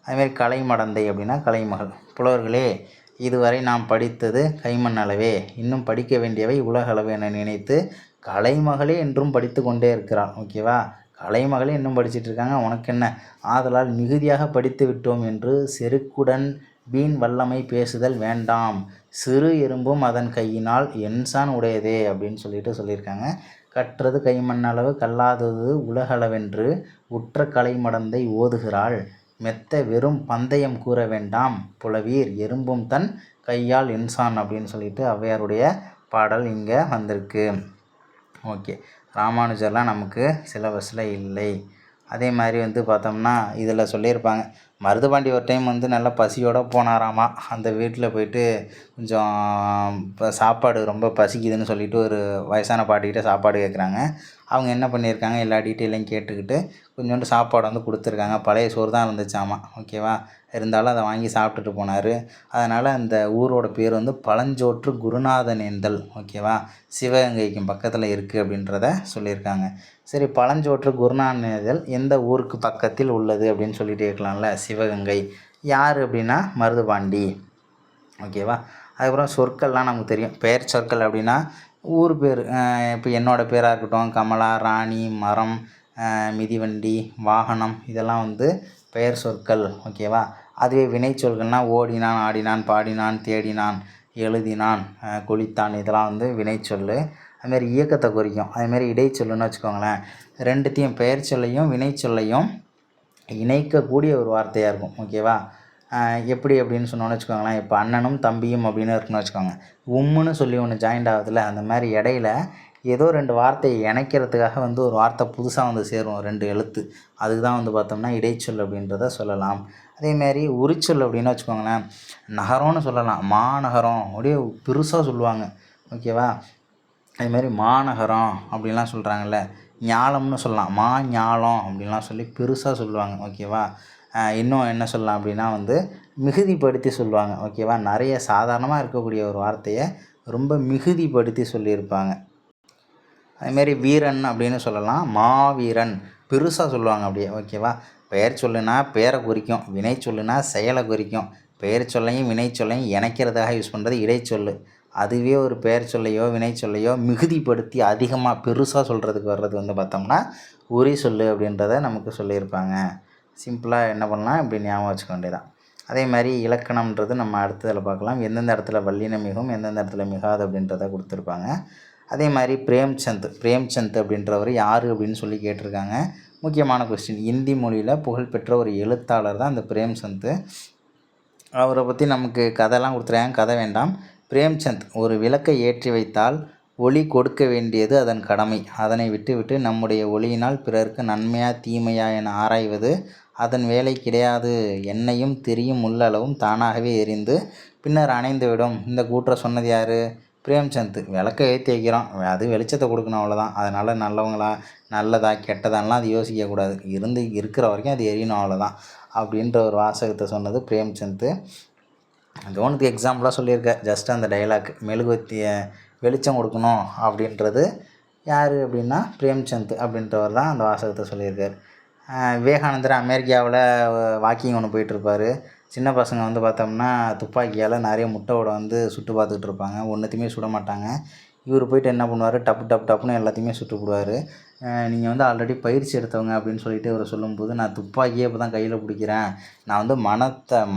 அதுமாரி கலைமடந்தை அப்படின்னா கலைமகள். புலவர்களே, இதுவரை நாம் படித்தது கைமண் அளவே, இன்னும் படிக்க வேண்டியவை உலகளவு என நினைத்து கலைமகளே என்றும் படித்து கொண்டே இருக்கிறாள். ஓகேவா, கலைமகளே இன்னும் படிச்சுட்டு இருக்காங்க, உனக்கு என்ன, ஆதலால் மிகுதியாக படித்து விட்டோம் என்று செருக்குடன் வீண் வல்லமை பேசுதல் வேண்டாம், சிறு எறும்பும் அதன் கையினால் என்சான் உடையதே அப்படின்னு சொல்லியிருக்காங்க. கற்றது கைமண் அளவு கல்லாதது உலகளவென்று உற்ற கலைமடந்தை ஓதுகிறாள், மெத்த வெறும் பந்தயம் கூற வேண்டாம், புலவீர் எறும்பும் தன் கையால் என்சான் அப்படின்னு சொல்லிட்டு ஔவையாருடைய பாடல் இங்கே வந்திருக்கு. ஓகே, ராமானுஜர்லாம் நமக்கு சிலபஸில் இல்லை. அதே மாதிரி வந்து பார்த்தோம்னா இதில் சொல்லியிருப்பாங்க, மருதுபாண்டி ஒரு டைம் வந்து நல்லா பசியோடு போனாராமா. அந்த வீட்டில் போயிட்டு கொஞ்சம் இப்போ சாப்பாடு ரொம்ப பசிக்குதுன்னு சொல்லிட்டு ஒரு வயசான பாட்டிக்கிட்ட சாப்பாடு கேட்குறாங்க. அவங்க என்ன பண்ணியிருக்காங்க, எல்லா டீட்டெயிலையும் கேட்டுக்கிட்டு கொஞ்சோண்டு சாப்பாடு வந்து கொடுத்துருக்காங்க. பழைய சோறு தான் இருந்துச்சாமா. ஓகேவா, இருந்தாலும் அதை வாங்கி சாப்பிட்டுட்டு போனார். அதனால் அந்த ஊரோட பேர் வந்து பழஞ்சோற்று குருநாதனேந்தல். ஓகேவா, சிவகங்கைக்கும் பக்கத்தில் இருக்குது அப்படின்றத சொல்லியிருக்காங்க. சரி, பழஞ்சோற்று குருநாதனேந்தல் எந்த ஊருக்கு பக்கத்தில் உள்ளது அப்படின்னு சொல்லிட்டு கேட்கலாம்ல. சிவகங்கை. யார் அப்படின்னா மருதுபாண்டி. ஓகேவா, அதுக்கப்புறம் சொற்கள்லாம் நமக்கு தெரியும். பெயர் சொற்கள் அப்படின்னா ஊர் பேர். இப்போ என்னோடய பேராக இருக்கட்டும், கமலா, ராணி, மரம், மிதிவண்டி, வாகனம், இதெல்லாம் வந்து பெயர் சொற்கள். ஓகேவா, அதுவே வினை சொற்கள்னால் ஓடினான், ஆடினான், பாடினான், தேடினான், எழுதினான், குளித்தான், இதெல்லாம் வந்து வினைச்சொல். அதுமாரி இயக்கத்தை குறிக்கும். அதுமாரி இடைச்சொல்லுன்னு வச்சுக்கோங்களேன். ரெண்டுத்தையும் பெயர் சொல்லையும் வினைச்சொல்லையும் இணைக்கக்கூடிய ஒரு வார்த்தையாக இருக்கும். ஓகேவா, எப்படி அப்படின்னு சொன்னோன்னு வச்சுக்கோங்களேன். இப்போ அண்ணனும் தம்பியும் அப்படின்னு இருக்குன்னு வச்சுக்கோங்க. உம்முன்னு சொல்லி ஒன்று ஜாயிண்ட் ஆகுதுல, அந்த மாதிரி இடையில ஏதோ ரெண்டு வார்த்தையை இணைக்கிறதுக்காக வந்து ஒரு வார்த்தை புதுசாக வந்து சேரும், ரெண்டு எழுத்து. அதுக்கு தான் வந்து பார்த்தோம்னா இடைச்சொல் அப்படின்றத சொல்லலாம். அதேமாரி உரிச்சொல் அப்படின்னு வச்சுக்கோங்களேன். நகரம்னு சொல்லலாம், மாநகரம் அப்படியே பெருசாக சொல்லுவாங்க. ஓகேவா, அதுமாரி மாநகரம் அப்படின்லாம் சொல்கிறாங்கல்ல. ஞாலம்னு சொல்லலாம், மா ஞாலம் அப்படின்லாம் சொல்லி பெருசாக சொல்லுவாங்க. ஓகேவா, இன்னும் என்ன சொல்லலாம் அப்படின்னா வந்து மிகுதிப்படுத்தி சொல்லுவாங்க. ஓகேவா, நிறைய சாதாரணமாக இருக்கக்கூடிய ஒரு வார்த்தையை ரொம்ப மிகுதிப்படுத்தி சொல்லியிருப்பாங்க. அதுமாரி வீரன் அப்படின்னு சொல்லலாம், மாவீரன் பெருசாக சொல்லுவாங்க அப்படியே. ஓகேவா, பெயர் சொல்லுனா பேரை குறிக்கும், வினை சொல்லுனா செயலை குறிக்கும். பெயர் சொல்லையும் வினை சொல்லையும் இணைக்கிறதாக யூஸ் பண்ணுறது இடைச்சொல். அதுவே ஒரு பெயர் சொல்லையோ வினை சொல்லையோ மிகுதிப்படுத்தி அதிகமாக பெருசாக சொல்கிறதுக்கு வர்றது வந்து பார்த்தோம்னா உரி சொல்லு அப்படின்றத நமக்கு சொல்லியிருப்பாங்க. சிம்பிளாக என்ன பண்ணலாம், இப்படி ஞாபகம் வச்சுக்க வேண்டியதான். அதே மாதிரி இலக்கணம்ன்றது நம்ம அடுத்ததில் பார்க்கலாம். எந்தெந்த இடத்துல வல்லினம் மிகும், எந்தெந்த இடத்துல மிகாது அப்படின்றத கொடுத்துருப்பாங்க. அதே மாதிரி பிரேம்சந்த் அப்படின்றவர் யார் அப்படின்னு சொல்லி கேட்டிருக்காங்க. முக்கியமான கொஸ்டின். இந்தி மொழியில் புகழ்பெற்ற ஒரு எழுத்தாளர் தான் இந்த பிரேம்சந்த். அவரை பற்றி நமக்கு கதைலாம் கொடுத்துருக்காங்க, கதை வேண்டாம். பிரேம்சந்த் ஒரு விளக்கை ஏற்றி வைத்தால் ஒளி கொடுக்க வேண்டியது அதன் கடமை. அதனை விட்டுவிட்டு நம்முடைய ஒளியினால் பிறருக்கு நன்மையா தீமையா என ஆராய்வது அதன் வேலை கிடையாது. எண்ணெயும் திரியும் உள்ளளவும் தானாகவே எரிந்து பின்னர் அணைந்துவிடும். இந்த கூற்றை சொன்னது யார்? பிரேம்சந்த். விளக்க ஏற்றி வைக்கிறோம், அது வெளிச்சத்தை கொடுக்கணும், அவ்வளோதான். அதனால் நல்லவங்களா நல்லதா கெட்டதான்லாம் அது யோசிக்கக்கூடாது. இருக்கிற வரைக்கும் அது எரியணும், அவ்வளோதான் அப்படின்ற ஒரு வாசகத்தை சொன்னது பிரேம்சந்த். கவனத்துக்கு எக்ஸாம்பிளாக சொல்லியிருக்கேன், ஜஸ்ட் அந்த டைலாக். மெழுகுவர்த்தியை வெளிச்சம் கொடுக்கணும் அப்படின்றது யார் அப்படின்னா பிரேம்சந்த் அப்படின்றவர் தான் அந்த வாசகத்தை சொல்லியிருக்கார். விவேகானந்தர் அமெரிக்காவில் வாக்கிங் ஒன்று போயிட்டுருப்பார். சின்ன பசங்க வந்து பார்த்தோம்னா துப்பாக்கியால் நிறைய முட்டையோட வந்து சுட்டு பார்த்துக்கிட்டு இருப்பாங்க, ஒன்றுத்தையுமே சுட மாட்டாங்க. இவர் போயிட்டு என்ன பண்ணுவார், டப்புன்னு எல்லாத்தையுமே சுட்டு போடுவார். நீங்கள் வந்து ஆல்ரெடி பயிற்சி எடுத்தவங்க அப்படின்னு சொல்லிட்டு இவர் சொல்லும்போது, நான் துப்பாக்கியே இப்போ தான் கையில் பிடிக்கிறேன், நான் வந்து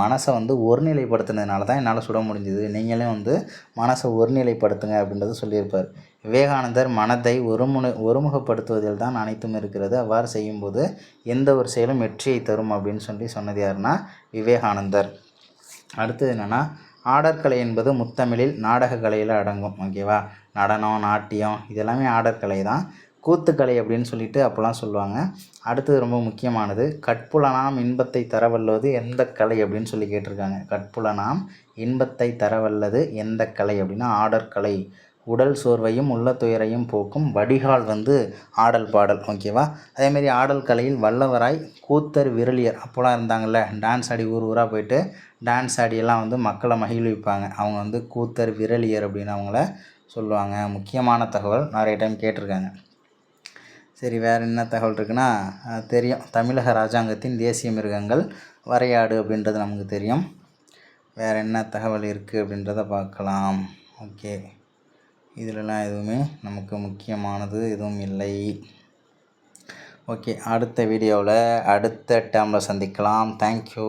மனசை வந்து ஒருநிலைப்படுத்தினதுனால தான் என்னால் சுட முடிஞ்சுது, நீங்களே வந்து மனசை ஒருநிலைப்படுத்துங்க அப்படின்றத சொல்லியிருப்பார். விவேகானந்தர் மனதை ஒருமுகப்படுத்துவதில் தான் அனைத்தும் இருக்கிறது, அவ்வாறு செய்யும்போது எந்த ஒரு செயலும் வெற்றியை தரும் அப்படின்னு சொன்னது யாருன்னா விவேகானந்தர். அடுத்தது என்னென்னா, ஆடற்கலை என்பது முத்தமிழில் நாடக கலையில் அடங்கும். ஓகேவா? நடனம், நாட்டியம் இதெல்லாமே ஆடற்கலை தான். கூத்துக்கலை அப்படின்னு சொல்லிட்டு அப்போல்லாம் சொல்லுவாங்க. அடுத்தது ரொம்ப முக்கியமானது, கட்புலனாம் இன்பத்தை தரவல்லது எந்த கலை அப்படின்னு சொல்லி கேட்டிருக்காங்க. கட்புலனாம் இன்பத்தை தரவல்லது எந்த கலை அப்படின்னா ஆடற்கலை. உடல் சோர்வையும் உள்ள துயரையும் போக்கும் வடிகால் வந்து ஆடல் பாடல். ஓகேவா? அதேமாரி ஆடல் கலையில் வல்லவராய் கூத்தர் விரலியர் அப்போலாம் இருந்தாங்கள்ல, டான்ஸ் ஆடி ஊர் ஊராக போயிட்டு டான்ஸ் ஆடியெல்லாம் வந்து மக்களை மகிழ்விப்பாங்க, அவங்க வந்து கூத்தர் விரலியர் அப்படின்னு அவங்கள சொல்லுவாங்க. முக்கியமான தகவல், நிறைய டைம் கேட்டிருக்காங்க. சரி, வேறு என்ன தகவல் இருக்குன்னா, தெரியும், தமிழக ராஜாங்கத்தின் தேசிய மிருகங்கள் வரையாடு அப்படின்றது நமக்கு தெரியும். வேறு என்ன தகவல் இருக்குது அப்படின்றத பார்க்கலாம். ஓகே, இதிலலாம் எதுவுமே நமக்கு முக்கியமானது எதுவும் இல்லை. ஓகே, அடுத்த வீடியோவில் அடுத்த டேர்மில் சந்திக்கலாம். தேங்க்யூ.